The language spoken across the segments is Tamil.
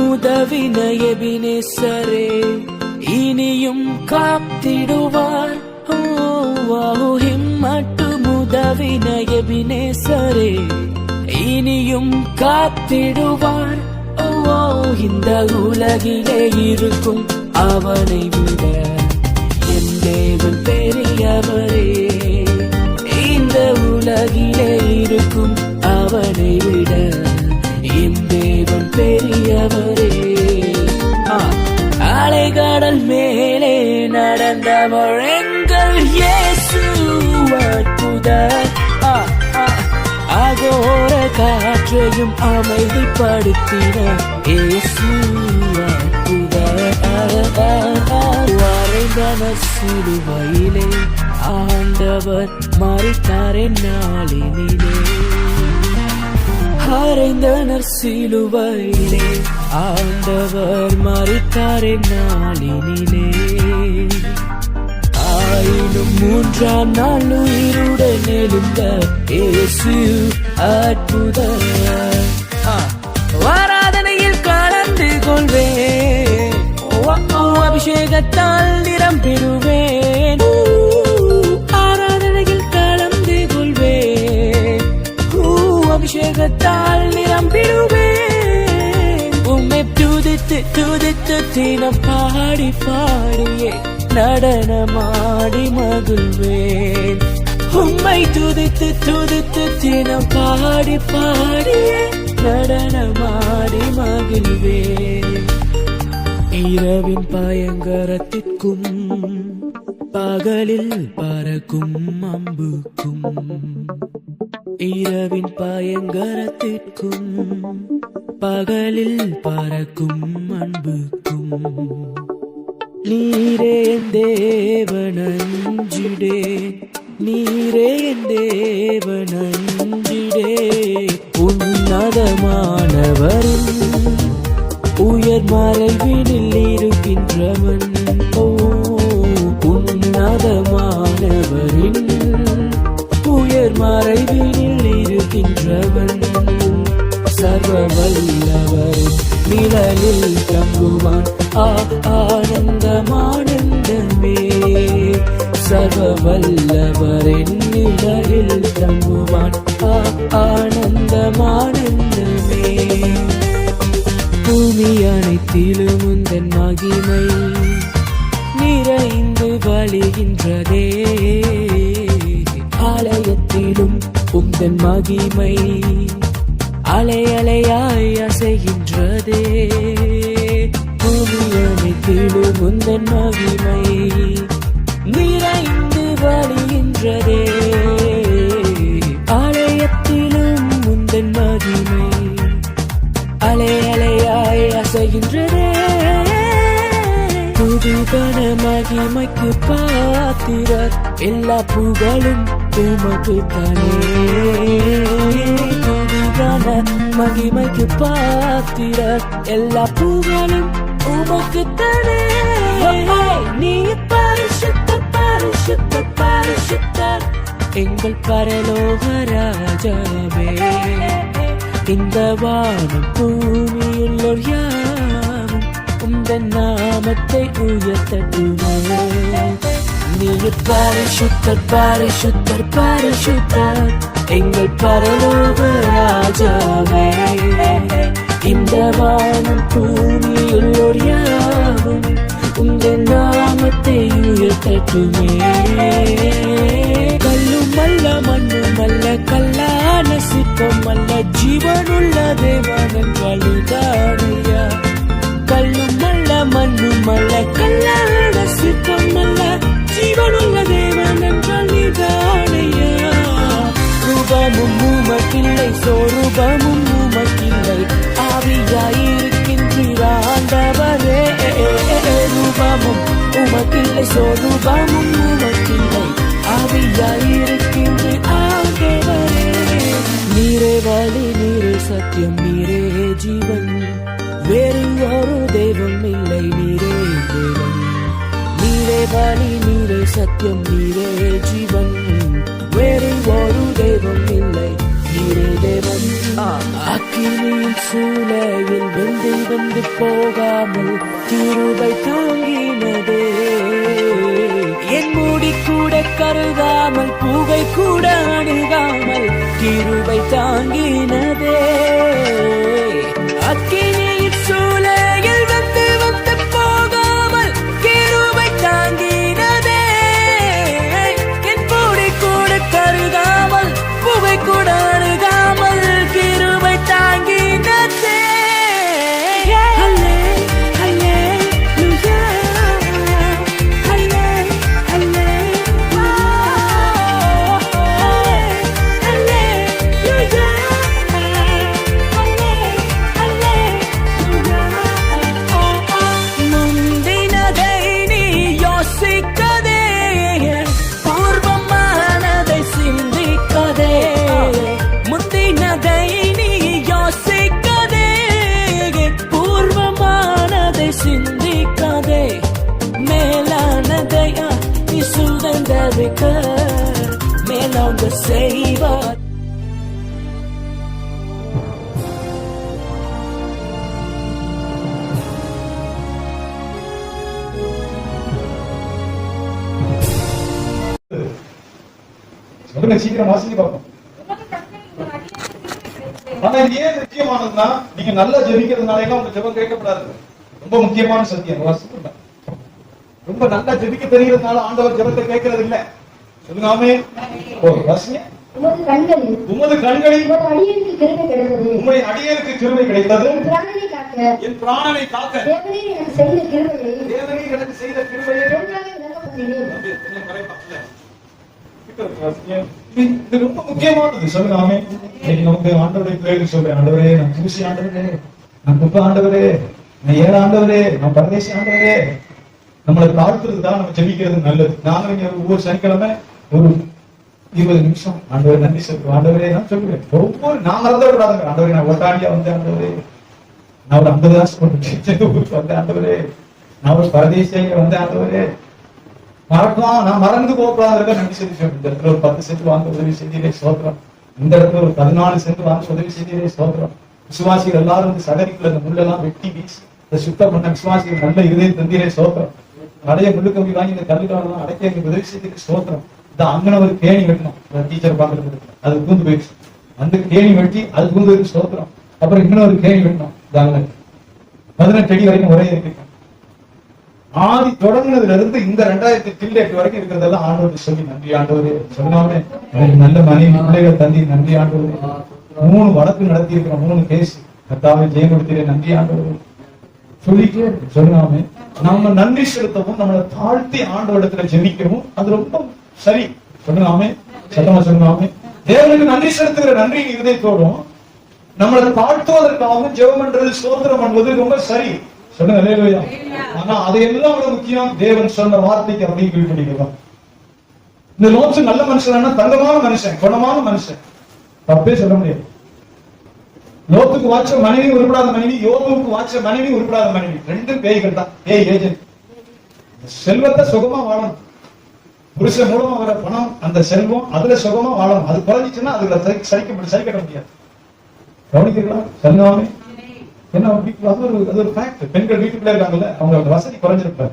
உதவின எபினேசரே, இனியும் காத்திடுவார். மட்டும் உதவின எபினேசரே, இனியும் காத்திடுவார். இந்த உலகிலே இருக்கும் அவனை விட என் தேவன் பெரியவரே. இந்த உலகிலே இருக்கும் அவனை விட என் தேவன் பெரியவரே. அலைகடல் மேலே நடந்தவர் எங்கள் இயேசு அற்புதர். அகோர காற்றையும் அமைதிப்படுத்தின இயேசு அற்புதர். வரைந்தனர் சிலுவையிலே ஆண்டவர் மரித்தார் என்னாலினிலே. அறைந்தனர் சிலுவையிலே ஆண்டவர் மரித்தார் என்னாலினிலே. ஆயினும் மூன்றாம் நாள் உயிருடன் எழுந்த இயேசு அற்புதர். ஆராதனையில் கலந்து கொள்வேன், அபிஷேகத்தால் நிறம் பெறுவேன். ஆராதனையில் கலந்து கொள்வேன், அபிஷேகத்தால் நிறம் பெறுவேன். உம்மை துதித்து துதித்து தினம் பாடி பாடியே நடனமாடி மகிழ்வேன். உம்மை துதித்து துதித்து தினம் பாடி பாடியே நடனமாடி மகிழ்வேன். இரவின் பயங்கரத்திற்கும் பகலில் பறக்கும் அம்புக்கும், இரவின் பயங்கரத்திற்கும் பகலில் பறக்கும் அன்புக்கும், நீரே தேவனஞ்சிடே, நீரே தேவனஞ்சிடே. உன்னதமானவரின் உயர் மறைவினில் இருக்கின்றவன், உன்னதமானவரின் உயர் மறைவினில் இருக்கின்றவன். சர்வ வல்லவரின் நிழலில் தங்குவான் ஆனந்தமானந்தமே. சர்வ வல்லவரின் நிழலில் தங்குவான் ஆனந்தமானந்தமே. பூமி அனைத்திலும் உந்தன் மகிமை நிறைந்து வழிகின்றதே. ஆலயத்திலும் உந்தன் மகிமை அலை அலையாய் அசைகின்றதே. பூமி அனைத்திலும் உந்தன் மகிமை நிறைந்து வழிகின்றதே. ஆலயத்திலும் உந்தன் மகிமை அலை அலையாய் அசைகின்றதே. புதுபன மகிமைக்கு பாத்திரர், எல்லா புகழும் உமக்கு தானே. புதுபன மகிமைக்கு பாத்திரர், எல்லா புகழும் உமக்கு தானே. நீ பரிசுத்தர் பரிசுத்தர் பரிசுத்தர் எங்கள் பரலோக ராஜாவே. இந்த வானம் பூமியுள்ளோர் யாவும் உந்தன் நாமத்தை உயர்த்தட்டுமே. நீ பரிசுத்தர் பரிசுத்தர் பரிசுத்தர் எங்கள் பரலோக ராஜாவே. இந்த வானம் பூமியுள்ளோர் யாவும் உந்தன் நாமத்தை உயர்த்தட்டுமே. கல்லும் அல்ல மண்ணும் அல்ல கல்லான சிற்பம் அல்ல ஜீவனுள்ள தேவன் வழிதானையா. கல்லும் அல்ல மண்ணும் அல்ல கல்லான சிற்பம் அல்ல ஜீவனுள்ள தேவன் வழிதானையா. ரூபமும் உமக்கில்லை சொரூபமும் உமக்கில்லை, ஆவியாயிருக்கின்ற ஆண்டவரே. ரூபமும் உமக்கில்லை சொரூபமும் உமக்கில்லை, ஆவியாயிருக்கின்ற ஆண்டவரே. நீரே வழி நீரே சத்தியம் நீரே ஜீவன், வேறு ஒரு தெய்வம் இல்லை நீரே தேவன். நீரே வழி நீரே சத்தியம் நீரே ஜீவன், வேறு ஒரு தெய்வம் இல்லை நீரே தேவன். அக்கினியின் சூளையில் வெந்து வந்து போகாமல் கிருபை தாங்கினதே. என் மூடி கூட கருகாமல் பூவை கூட அணுகாமல் கிருபை தாங்கினதே. அக்கினியின் சூளையில் வந்து வந்து போகாமல் கிருபை தாங்கினதே. என் மூடி கூட கருகாமல் பூவை கூட அணுகாமல் கிருபை தாங்கினதே. சிந்திக்காதே, மேலானதையா நீ சுதந்தரிக்க மேலாங்க செய்வார். சீக்கிரம் வாசிக்க பார்ப்போம். ஆனா இது ஏன் முக்கியமானதுன்னா, நீங்க நல்லா ஜெபிக்கிறதுனால உங்க ஜெபம் கேட்கப்படாது. ரொம்ப முக்கியமான சத்தியம். ரொம்ப நல்லா ஜெபிக்க தெரிகிறதுனால ஆண்டவர் ஜெபத்தை கேட்கறது இல்ல. சொல்லுங்க ஆமென். வாசிங்க. உமது கண்களில் உம்முடைய அடியேனுக்கு கிருபை கிடைத்தது. என் பிராணனை காக்க தேவனே எனக்கு செய்த கிருபையை இது ரொம்ப முக்கியமானது. சொல்லுங்க ஆமென். நமக்கு ஆண்டவரை பிள்ளைகள் சொல்றேன், ஆண்டவரே நான் தூசி ஆண்டவரே, நான் குப்பை ஆண்டவரே, நான் ஏழை ஆண்டவரே, நான் பரதேசி ஆண்டவரே. நம்மளை தாழ்த்துறது தான் நம்ம ஜெபிக்கிறது நல்லது. நானும் ஒவ்வொரு சனிக்கிழமை ஒரு 20 நிமிஷம் ஆண்டவரே நன்றி சொல்றேன். ஆண்டவரே நான் சொல்லுவேன், ஒவ்வொரு நான் மறந்துவிடாதுங்க. ஆண்டவரே நான் ஓட்டாண்டியா வந்தேன் ஆண்டவரே, நான் ஒரு 50 காசு போட்டு ஊருக்கு வந்தேன் ஆண்டவரே, நான் ஒரு பரதேசியா வந்தேன் ஆண்டவரே. மறக்கலாம், நான் மறந்து போகக்கூடாது நன்றி சொல்லிச்சோம். இந்த இடத்துல ஒரு 10 சென்ட் வாங்க உதவி செய்தீரே சோத்திரம். இந்த இடத்துல ஒரு 14 சென்ட் வாங்க உதவி செய்தீரே சோத்திரம். விசுவாசிகள் எல்லாரும் வந்து சகரிக்குள்ள அந்த முள்ளெல்லாம் வெட்டி வீசி இந்த சுத்தம் பண்ண விசுவாசிகள் நல்ல இருதயம் தந்தீரே சோத்திரம். அடைய முள்ளு கம்பி வாங்கி இந்த கல்லுக்காரெல்லாம் அடைக்க உதவி செய்தீரே சோத்திரம். இந்த அங்கன ஒரு கேணி வெட்டணும், டீச்சர் பாக்குறது அது கூந்து போயிடுச்சு. அந்த கேணி வெட்டி அது கூந்து சோத்திரம். அப்புறம் இன்னொரு கேணி வெட்டணும், இந்த அங்கன 18 அடி வரைக்கும் ஒரே இருக்கு. ஆதி தொடங்கினதுல இருந்து இந்த 2008 வரைக்கும் இருக்கிறதெல்லாம் ஆண்டவருக்கு சொல்லி நன்றி ஆண்டவரே. சொல்லாமே நல்ல மனைவி பிள்ளைகள் தந்தி நன்றி ஆண்டவரே. 3 வழக்கு நடத்தி இருக்கிறோம், 3 கேஸ் கர்த்தாவே ஜெயம் கொடுத்தீரே நன்றி ஆண்டவரே. சொல்லிட்டே சொல்லாமே நம்ம நன்றி செலுத்தவும் நம்மளை தாழ்த்தி ஆண்டவரிடத்துல ஜெபிக்கவும் அது ரொம்ப சரி. சொல்லாமே சத்தமா சொல்லாமே தேவனுக்கு நன்றி செலுத்துகிற நன்றி இதயத்தோடும் நம்மளை தாழ்த்துவதற்காகவும் ஜெபம் பண்றது ஸ்தோத்திரம் பண்ணுவது ரொம்ப சரி. சொல்லுங்க அல்லேலூயா. ஆனா அதையெல்லாம் விட முக்கியம் தேவன் சொன்ன வார்த்தைக்கு அப்படியே கீழ்ப்படிக்கலாம். இந்த லோத்து நல்ல மனுஷன், தங்கமான மனுஷன், குணமான மனுஷன், தப்பே சொல்ல முடியாது. லோத்துக்கு வாச்ச மனைவி உருப்படாத மனைவி, யோபுக்கு வாச்ச மனைவி உருப்படாத மனைவி, 2 பேய்கள் தான். ஏஜென்ட். செல்வத்தை சுகமா வாழணும், புருஷன் மூலமா வர பணம் அந்த செல்வம் அதுல சுகமா வாழணும். அது குறைஞ்சிச்சுன்னா அதுல சரி கட்ட முடியாது. கவனிக்கிறீங்களா? சொல்லாமே என்ன அது ஒரு ஃபேக்ட். பெண்கள் வீட்டுக்குள்ள இருக்காங்கல்ல, அவங்க வசதி குறைஞ்சிருப்பாரு.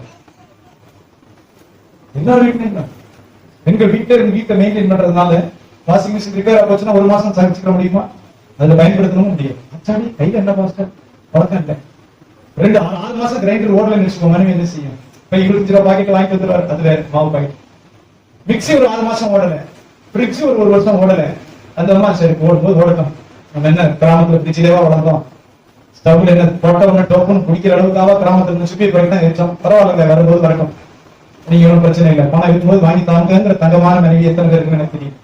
எல்லா வீட்லயும் பெண்கள் வீட்டை மெயின்டைன் பண்றதுனால வாஷிங் மிஷின் ரிப்பேர் போச்சுன்னா 1 மாசம் சமைச்சுக்க முடியுமா? அதுல பயன்படுத்தவும் முடியும். அச்சாடி கையில என்ன பாஸ்டர் பழக்கம் இல்லை. 6 மாசம் கிரைண்டர் ஓடலன்னு வச்சுக்கோ, மனைவி என்ன செய்யும்? இப்ப 20 ரூபாய் பாக்கெட் வாங்கிட்டு வந்துருவாரு, அதுல மாவு பாக்கெட். மிக்சி ஒரு 6 மாசம் ஓடல, ஃப்ரிட்ஜ் ஒரு 1 வருஷம் ஓடல. அந்த அம்மா சரி ஓடும்போது ஓடட்டும், நம்ம என்ன கிராமத்துல ஃப்ரிட்ஜ்லேயே வளர்ந்தோம், ஸ்டவ்ல என்ன போட்டவங்க டோக்கன் குடிக்கிற அளவுக்காக கிராமத்துல சுப்பி போயிட்டு வச்சோம். பரவாயில்ல, வரும்போது வரட்டும், நீங்க ஒன்றும் பிரச்சனை இல்லை. பணம் இருக்கும்போது வாங்கி தாங்கிற தங்கமான மனைவி எத்தனை பேருக்கு எனக்கு தெரியும்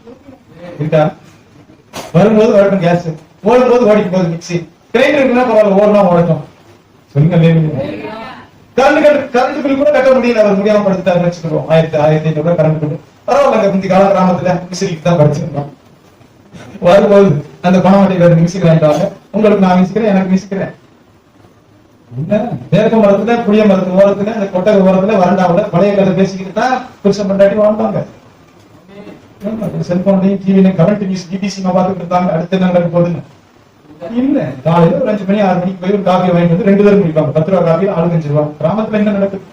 இருக்கா? வரும்போது வரட்டும், கேஸ் ஓடும்போது ஓடிக்கும் போது மிக்சி, கிரைண்டர் இருக்குன்னா பரவாயில்ல, ஓடலாம் ஓடட்டும். சொல்லுங்க. கரண்ட் பில் கூட கட்ட முடியல, அவர் முடியாம படுத்துட்டாரு வச்சுக்கிறோம். 1500 ரூபாய் கரண்ட் பில். பரவாயில்ல, இந்த கால கிராமத்துல மிக்சிக்கு தான் படிச்சிருக்கோம். வரும்போது அந்த பணம் வட்டி மிக்சிக்கு வாங்கிட்டாங்க, உங்களுக்கு நான் மிக்சிக்கிறேன், எனக்கு மிக்சிக்கிறேன். வேர்க்க மரத்துல, புளிய மரத்து ஓரத்துல, அந்த கொட்டை ஓரத்துல, வறண்டாவில் பழைய கதை பேசிக்கிட்டு தான் புருஷன் பண்டாட்டி வாழ்ந்தாங்க. செல்போன்லையும் டிவிலையும் கரண்ட் நியூஸ் பிபிசி பார்த்துட்டு இருந்தாங்க. அடுத்து என்ன போதுன்னு இல்ல. காலையில ஒரு 5 மணி 6 மணிக்கு போய் ஒரு காஃபி வாங்கிட்டு வந்து 2 பேரும் குடிப்பாங்க. 10 ரூபா காஃபி ஆளுக்கு 5 ரூபா. கிராமத்துல என்ன நடக்குது?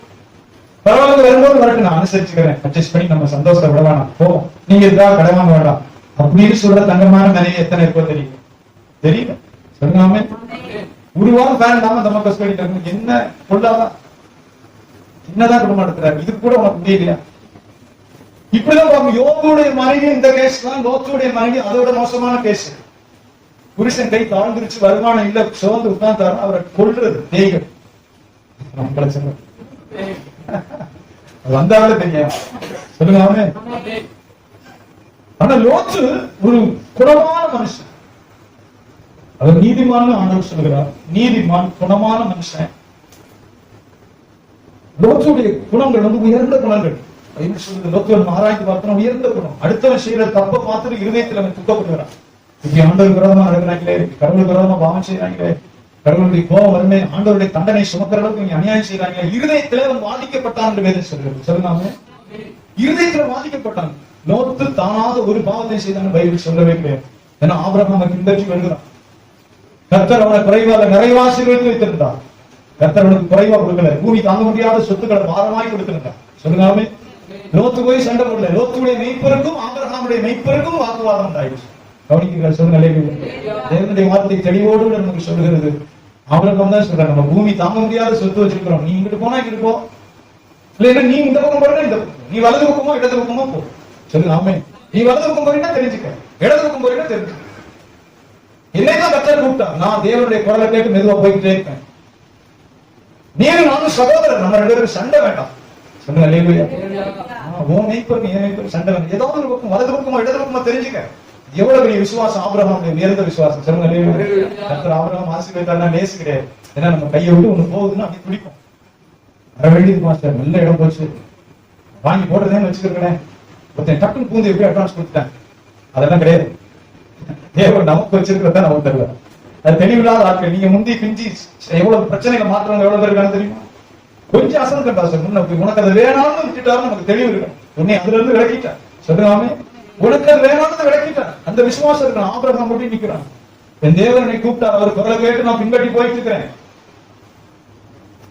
பரவாயில்ல, வரும்போது வரட்டு, நான் அனுசரிச்சுக்கிறேன், அட்ஜஸ்ட் பண்ணி நம்ம சந்தோஷத்தை விட வேணாம், போவோம், நீங்க இதுக்காக கடை வாங்க வேண்டாம் அப்படின்னு சொல்ற தங்கமான மனைவி எத்தனை இருக்கோ தெரியும்? தெரியல. சொல்லாம ஒரு வாரம் ஃபேன் இல்லாம நம்ம கஷ்டம் பண்ணிட்டு என்ன கொள்ளாதான் என்னதான் குடும்பம் நடத்துறாரு, இது கூட உனக்கு முடியலையா? இப்படிதான் பாருங்க, யோபுடைய மனைவி இந்த கேஸ் தான், லோத்துடைய மனைவி அதோட மோசமான கேஸ். புருஷன் கை தாழ்ந்துருச்சு, வருமானம் இல்ல, சோர்ந்து உட்கார்ந்தாரு, அவரை கொள்றது தேய்கள். நம்மள சொல்ல வந்தாலே தெரியும், சொல்லுங்க. ஆனா லோத்து ஒரு குணமான மனுஷன், அவர் நீதிமான் ஆண்டவர் சொல்கிறார். நீதிமான் குணமான மனுஷன். லோத்துடைய குணங்கள் வந்து உயர்ந்த குணங்கள். லோத்துவன் ஆராய்ச்சி பார்த்தோம், உயர்ந்த குணம். அடுத்தவன் செய்யற தப்ப பார்த்துட்டு இருதயத்தில் அவன் துக்கப்படுகிறான். இப்படி ஆண்டவர் விரோதமா இருக்கிறாங்களே, கடவுள் விரோதமா பாவம் செய்யறாங்களே, கடவுளுடைய கோபம் வருமே, ஆண்டவருடைய தண்டனை சுமக்கிற அளவுக்கு இவங்க அநியாயம் செய்யறாங்க. இருதயத்திலே அவன் பாதிக்கப்பட்டான் என்று வேதம் சொல்கிறது. சொல்லுங்க, இருதயத்துல பாதிக்கப்பட்டான். லோத்து தானாக ஒரு பாவத்தை செய்தான் பைபிள் சொல்லவே கிடையாது. ஏன்னா ஆபிரகாமை பின்பற்றி வருகிறான். கர்த்தர் அவனை குறைவாக நிறைவாசீர்வதித்து வைத்திருந்தார். கர்த்தர் அவனுக்கு குறைவா கொடுக்கல, பூமி தாங்க முடியாத சொத்துக்களை பாரமாய் கொடுத்திருந்தார். சொல்லுங்க, லோத்து போய் சண்டை போடல. லோத்துடைய மெய்ப்பருக்கும் ஆபிரகாமுடைய மெய்ப்பருக்கும் வாக்குவாதம் உண்டாயிடுச்சு. கவனிக்கிற சூழ்நிலை தேவனுடைய வார்த்தை தெளிவோடு நமக்கு சொல்லுகிறது. ஆபிரகாம் தான் சொல்றாங்க, நம்ம பூமி தாங்க முடியாத சொத்து வச்சிருக்கிறோம், நீ இங்கிட்டு போனா இங்கிட்டு போ, இல்ல நீ இந்த பக்கம் போறா இந்த பக்கம், நீ வலது பக்கமோ இடது பக்கமோ போ. சொல்லுங்க, ஆமே. நீ வலது பக்கம் போறீங்கன்னா தெரிஞ்சுக்க, இடது பக்கம் போறீங்கன்னா தெரிஞ்சுக்க. என்னைதான் கர்த்தர் கூப்பிட்டா, நான் தேவனுடைய குரலை கேட்டு மெதுவா போய்கிட்டே இருக்கேன். நீங்க நானும் சகோதரர், நம்ம 2 பேரும் சண்டை வேண்டாம். சொல்லுங்க, அல்லேலூயா. உன் மெய்ப்பருக்கு என் மெய்ப்பருக்கு சண்டை வேண்டாம். ஏதாவது ஒரு பக்கம் வலது பக்கமோ இடது பக்கமோ தெரிஞ்சுக்க. எவ்வளவு பெரிய விசுவாசம் ஆபிரகாமுடைய உயர்ந்த விசுவாசம். சொல்லுங்க, அல்லேலூயா. கர்த்தர் ஆபிரகாம் ஆசீர்வதித்தார்னா லேசு கிடையாது. ஏன்னா நம்ம கையை விட்டு ஒண்ணு போகுதுன்னா அப்படி பிடிக்கும். வர வேண்டியது மாஸ்டர், நல்ல இடம் போச்சு, வாங்கி போடுறதேன்னு வச்சுக்கிறேன், ஒருத்தன் டக்குன்னு பூந்து எப்படி அட்வான்ஸ் கொடுத்துட்டேன், அதெல்லாம் கிடையாது. தேவன் நமக்கு வச்சிருக்கிறத நமக்கு தருவார். அது தெளிவில்லாத ஆட்கள். நீங்க முந்தி பிஞ்சி எவ்வளவு பிரச்சனைகள் மாற்றவங்க எவ்வளவு பேர் இருக்காங்க தெரியுமா? கொஞ்சம் அசல் கண்டா சார், உனக்கு அது வேணாம்னு விட்டுட்டாரு, நமக்கு தெளிவு இருக்கு. உன்னை அதுல இருந்து விளக்கிட்டார். சொல்லுங்க, உனக்கு அது வேணாம்னு விளக்கிட்டார். அந்த விசுவாசம் இருக்கிறான். ஆபிரகாம் மட்டும் நிக்கிறான். என் தேவனை கூப்பிட்டார், அவர் குரலை கேட்டு நான் பின்பற்றி போயிட்டு இருக்கிறேன்.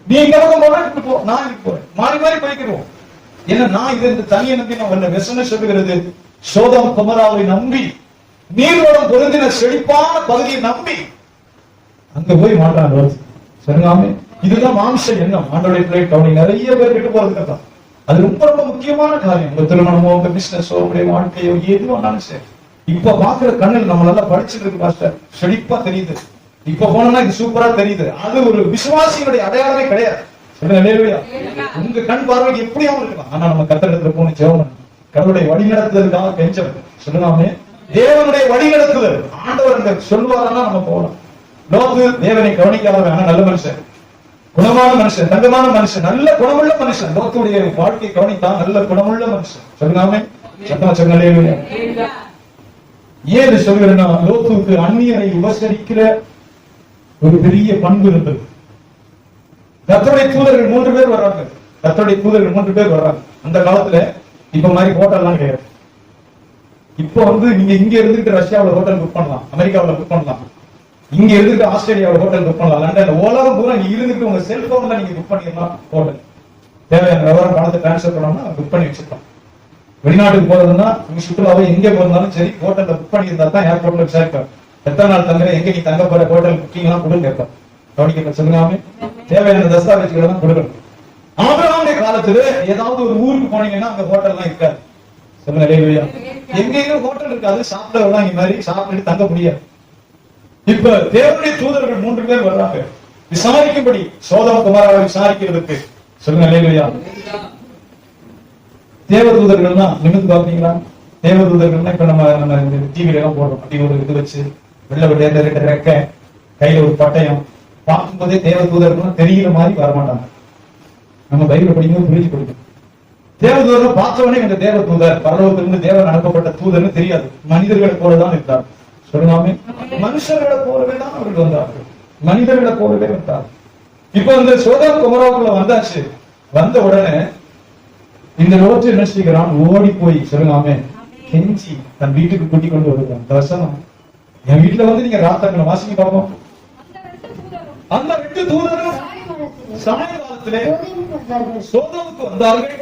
நீ இங்க பக்கம் போனா இப்படி போ, நான் இங்க போறேன், மாறி மாறி போய்க்கிறோம். ஏன்னா நான் இது இந்த தனியை நம்பி நான் வரல. வசனம் சொல்லுகிறது, சோதம் குமராவை நம்பி நீரோடம் பொருந்தின செழிப்பான பகுதியை நம்பி அங்க போய் மாட்டாங்க. சொல்லுங்க, இதுதான் மாம்ச எண்ணம். ஆண்டோடைய பிளேட் கவனி நிறைய பேர் விட்டு போறதுக்கு தான். அது ரொம்ப ரொம்ப முக்கியமான காரியம். உங்க திருமணமோ, உங்க பிசினஸோ, உங்களுடைய வாழ்க்கையோ, எதுவானாலும் சரி. இப்ப பாக்குற கண்ணில் நம்ம நல்லா படிச்சுட்டு இருக்கு மாஸ்டர், செழிப்பா தெரியுது. இப்ப போனோம்னா இது சூப்பரா தெரியுது. அது ஒரு விசுவாசியுடைய அடையாளமே கிடையாது. சொல்லுங்க, அல்லேலூயா. உங்க கண் பார்வைக்கு எப்படியாவும் இருக்கலாம். ஆனா நம்ம கர்த்தரிடத்துல போன ஜெபம், கடவுளுடைய வழிநடத்துதலுக்காக கெஞ்சம். சொல்லுங்க, தேவனுடைய வழிநடத்துதல். ஆண்டவர் சொல்லுவாரா நம்ம போகலாம். லோத்து தேவனை கவனிக்காதவன், ஆனா நல்ல மனுஷன், குணமான மனுஷன், தங்கமான மனுஷன், நல்ல குணமுள்ள மனுஷன். லோத்துடைய வாழ்க்கை கவனித்தான், நல்ல குணமுள்ள மனுஷன். சொல்லுங்க, சத்தமா சொல்லுங்க. ஏன் சொல்கிறேன்னா, லோத்துக்கு அந்நியரை உபசரிக்கிற ஒரு பெரிய பண்பு இருந்தது. கர்த்தருடைய தூதர்கள் 3 பேர் வர்றாங்க. கர்த்தருடைய தூதர்கள் 3 பேர் வர்றாங்க. அந்த காலத்துல இப்ப மாதிரி ஹோட்டல்லாம் கிடையாது. இப்போ நீங்க இங்க இருந்துட்டு ரஷ்யாவில் ஹோட்டல் புக் பண்ணலாம், அமெரிக்காவில் புக் பண்ணலாம், இங்க இருந்துட்டு ஆஸ்திரேலியாவில் ஹோட்டல் புக் பண்ணலாம், லண்டன்ல, உலகம் பூரா இங்க இருந்துட்டு உங்க செல்போன்ல நீங்க புக் பண்ணிடலாம் ஹோட்டல். தேவையான விவரம் பணத்தை டிரான்ஸ்பர் பண்ணோம்னா புக் பண்ணி வச்சிருக்கோம். வெளிநாட்டுக்கு போறதுன்னா உங்க சுற்றுலாவை எங்க போறதுனாலும் சரி, ஹோட்டல்ல புக் பண்ணியிருந்தா தான் ஏர்போர்ட்ல விசாரிப்பாங்க. எத்தனை நாள் தங்குற, எங்க நீ தங்க போற, ஹோட்டல் புக்கிங் எல்லாம் கொடுங்க கேட்பாங்க. கவனிக்க சொல்லுங்க, தேவையான தஸ்தாவேஜ்களை தான் கொடுக்கணும். ஆபிரகாமுடைய காலத்துல ஏதாவது ஒரு ஊருக்கு போனீங்கன்னா அங்க ஹோட்டல்லாம் இருக்காது. சொல்லுங்க, அல்லேலூயா. எங்கேயும் ஹோட்டல் இருக்காது, சாப்பிடலாம் இந்த மாதிரி சாப்பிட்டு தங்க முடியாது. இப்ப தேவனுடைய தூதர்கள் 3 பேர் வர்றாங்க விசாரிக்கும்படி, சோதம் குமாராவை விசாரிக்கிறதுக்கு. சொல்லுங்க, அல்லேலூயா. தேவதூதர்கள்னா நிமிந்து பாத்தீங்களா? தேவதூதர்கள்னா இப்ப நம்ம டிவில எல்லாம் போடுறோம், அப்படி ஒரு இது வச்சு வெள்ள வெள்ளையா ரெக்க, கையில ஒரு பட்டயம், பார்க்கும் போதே தேவதூதர்கள் தெரிகிற மாதிரி வரமாட்டாங்க. நம்ம பைபிள் படிக்கும்போது புரிஞ்சு கொடுக்கும். தேவதூதர் பார்த்தவனே இந்த தேவதூதர் பரலோகத்திலிருந்து தேவன் அனுப்பப்பட்ட தூதர்னு தெரியாது. மனிதர்களை போலதான் இருந்தார். சொல்லுங்க, மனுஷர்களை போலவே தான் அவர்கள் வந்தார்கள், மனிதர்களை போலவே வந்தார். இப்ப இந்த சோதம் குமராவுக்குள்ள வந்தாச்சு. வந்த உடனே இந்த லோத்து என்ன செய்கிறான்? ஓடி போய், சொல்லுங்க, கெஞ்சி தன் வீட்டுக்கு கூட்டிக் கொண்டு வருகிறான். வசனம் என் வீட்டுல வந்து நீங்க ராத்தங்களை வாசிக்க பார்ப்போம். அந்த 2 தூதரும் சாயங்காலத்திலே சோதோமுக்கு வந்தார்கள்.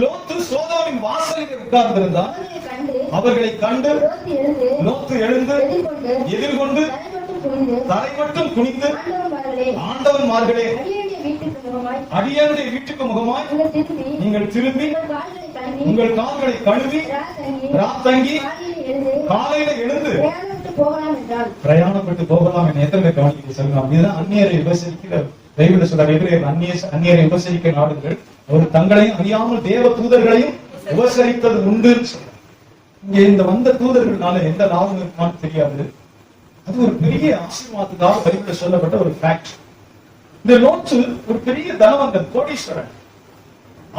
லோத்து சோதோமின் வாசலில் உட்கார்ந்திருந்தார். அவர்களை கண்டு லோத்து எழுந்து எதிர்கொண்டு தலை மட்டும் குனிந்து, ஆண்டவன்மார்களே, அடியேனுடைய வீட்டுக்கு முகமாய் நீங்கள் திரும்பி உங்கள் கால்களை கழுவி ராத்தங்கி காலையில எழுந்து பிரயாணப்பட்டு போகலாம் என எத்தனை கவனிக்க சொல்லலாம். இதுதான் அந்நியரை உபசரிக்கிற பைபிள் சொல்ற அந்நியரை உபசரிக்க நாடுகள் ஒரு தங்களையும் அறியாமல் தேவ தூதர்களையும் உபசரித்தது உண்டு. இங்க இந்த வந்த தூதர்களால எந்த லாபம் இருக்குமான்னு தெரியாது. அது ஒரு பெரிய ஆசீர்வாதத்துக்காக பைபிள் சொல்லப்பட்ட ஒரு ஃபேக்ட். இந்த லோத்து ஒரு பெரிய தனவந்தன், கோடீஸ்வரன்,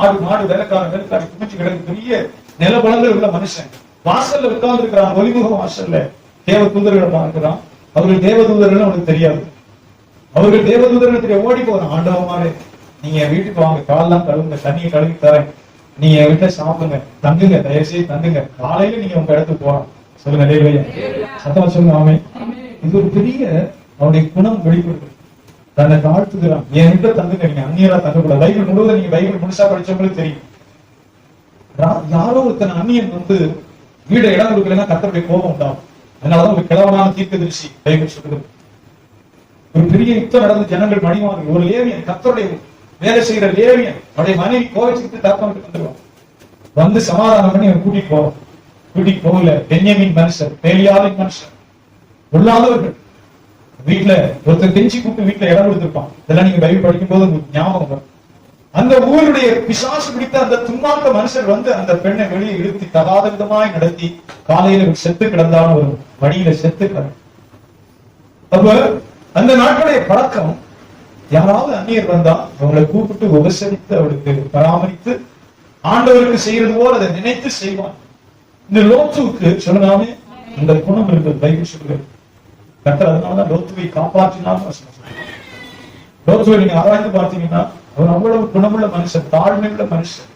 ஆடு மாடு வேலைக்காரி குமிச்சு கிடக்கு பெரிய நிலபலங்கள் உள்ள மனுஷன். வாசல்ல உட்கார்ந்து இருக்கிறான், ஒளிமுக வாசல்ல தேவ தூதர்களை பார்க்கிறான். அவர்கள் தேவ தூதர்கள் அவனுக்கு தெரியாது. அவர்கள் தேவ தூதர்கள் தெரிய ஓடி போறான். ஆண்டவமாரே, நீங்க என் வீட்டுக்கு வாங்க, காலெல்லாம் கழுவுங்க, தண்ணியை கழுவி தரேன், நீங்க என் வீட்டை சாப்பிடுங்க, தங்குங்க, தயவுசெய்து தங்குங்க, காலையில நீங்க உங்க இடத்துக்கு போறோம். சொல்லுங்க லேலுயா, சத்தமா சொல்லுங்க ஆமென். இது ஒரு பெரிய அவனுடைய குணம் வெளிப்படுது. தன்னை தாழ்த்துகிறான். என் வீட்டை தங்குங்க, நீங்க அந்நியரா தங்கக்கூடாது. பைபிள் முழுவதும் நீங்க பைபிள் முழுசா படிச்சவங்களுக்கு தெரியும். யாரோ ஒருத்தன் அந்நியன் வந்து வீட இடம் கொடுக்கலன்னா கர்த்தருடைய கோபம் உண்டாகும். அதனாலதான் ஒரு கிழவனான தீர்க்கதரிசி பைபிள் சொல்லுது. ஒரு பெரிய யுத்தம் நடந்து ஜனங்கள் மடிவார்கள். ஒரு லேவியன், கர்த்தருடைய வேலை செய்கிற லேவியன், அவருடைய மனைவி கோவிச்சுட்டு தர்க்கம் வந்துருவான். வந்து சமாதானம் பண்ணி அவன் கூட்டிட்டு போவான். கூட்டிட்டு போகல. பென்யமீன் மனுஷர், பேலியாவின் மனுஷர், உள்ளாதவர்கள் வீட்டுல ஒருத்தர் கெஞ்சி கூப்பிட்டு வீட்டுல இடம் கொடுத்திருப்பான். இதெல்லாம் நீங்க பைபிள் படிக்கும் போது உங்களுக்கு ஞாபகம் வரும். அந்த ஊருடைய பிசாசு பிடித்த அந்த துன்மார்க்க மனுஷர் வந்து அந்த பெண்ணை வெளியே இழுத்தி தகாத விதமாய் நடத்தி காலையில செத்து கிடந்தாலும் ஒரு வழியில செத்து கிடக்கும். அப்ப அந்த நாட்களுடைய பழக்கம், யாராவது அந்நியர் வந்தா அவங்களை கூப்பிட்டு உபசரித்து அவளுக்கு பராமரித்து ஆண்டவருக்கு செய்யறது போல அதை நினைத்து செய்வான். இந்த லோத்துவுக்கு சொல்லலாமே அந்த குணம் இருக்குது. பைபிள் சொல்லுகிறது. கர்த்தர் அதனாலதான் லோத்துவை காப்பாற்றினாலும் லோத்துவை நீங்க ஆராய்ந்து பார்த்தீங்கன்னா அவர் அவ்வளவு குணமுள்ள மனுஷன், தாழ்மையுள்ள மனுஷன்,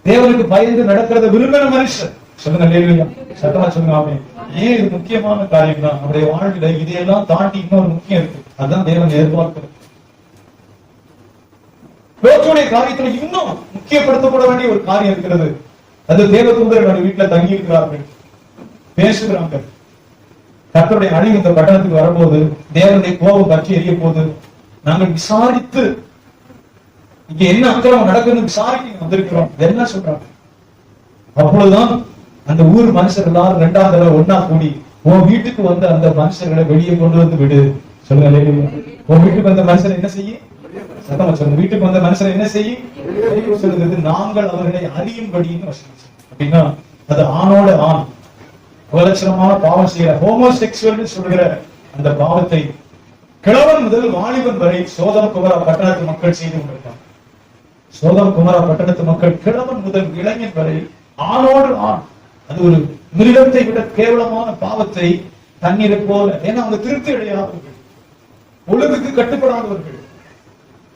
தேவனுக்கு பயந்து நடக்கிறத விரும்பின மனுஷன். சொல்லுங்க லேலுயா, சத்தமா சொல்லுங்க ஆமென். ஏன் இது முக்கியமான காரியம் தான். அவருடைய வாழ்வில இதையெல்லாம் தாண்டி இன்னொரு முக்கியம் இருக்கு. அதுதான் தேவன் எதிர்பார்க்கிறது. லோத்துடைய காரியத்துல இன்னும் முக்கியப்படுத்தப்பட வேண்டிய ஒரு காரியம் இருக்கிறது. அது தேவ தூதர்கள் வீட்டுல தங்கி இருக்கிறார்கள், பேசுகிறாங்க. கர்த்தருடைய அழிவு இந்த பட்டணத்துக்கு வரும்போது, தேவனுடைய கோபம் பற்றி எரிய போது, நாங்கள் விசாரித்து இங்க என்ன அக்கிரமம் நடக்குதுன்னு விசாரிக்க வந்திருக்கிறோம் என்ன சொல்றாங்க. அப்பொழுதுதான் அந்த ஊர் மனுஷர் எல்லாரும் 2ஆம் தடவை ஒன்னா கூடி, உன் வீட்டுக்கு வந்த அந்த மனுஷர்களை வெளியே கொண்டு வந்து விடு. சொல்லுங்க, உன் வீட்டுக்கு வந்த மனுஷரை என்ன செய்ய, சத்தமா சொல்லுங்க, வீட்டுக்கு வந்த மனுஷரை என்ன செய்ய சொல்லுகிறது. நாங்கள் அவர்களை அறியும்படின்னு அப்படின்னா அது ஆணோட ஆண் அவலட்சணமான பாவம் செய்கிற ஹோமோசெக்சுவல் சொல்கிற அந்த பாவத்தை கிழவன் முதல் வாலிபன் வரை சோதம் குமரா பட்டணத்து மக்கள் செய்து கொண்டிருக்காங்க. சோதம் குமரா பட்டணத்து மக்கள் கிழவன் முதல் இளைஞன் வரை ஆணோடு ஆண், அது ஒரு மிருகத்தை விட கேவலமான பாவத்தை தண்ணீரை போல, ஏன்னா அவங்க திருப்தி அடையாதவர்கள், ஒழுங்குக்கு கட்டுப்படாதவர்கள்,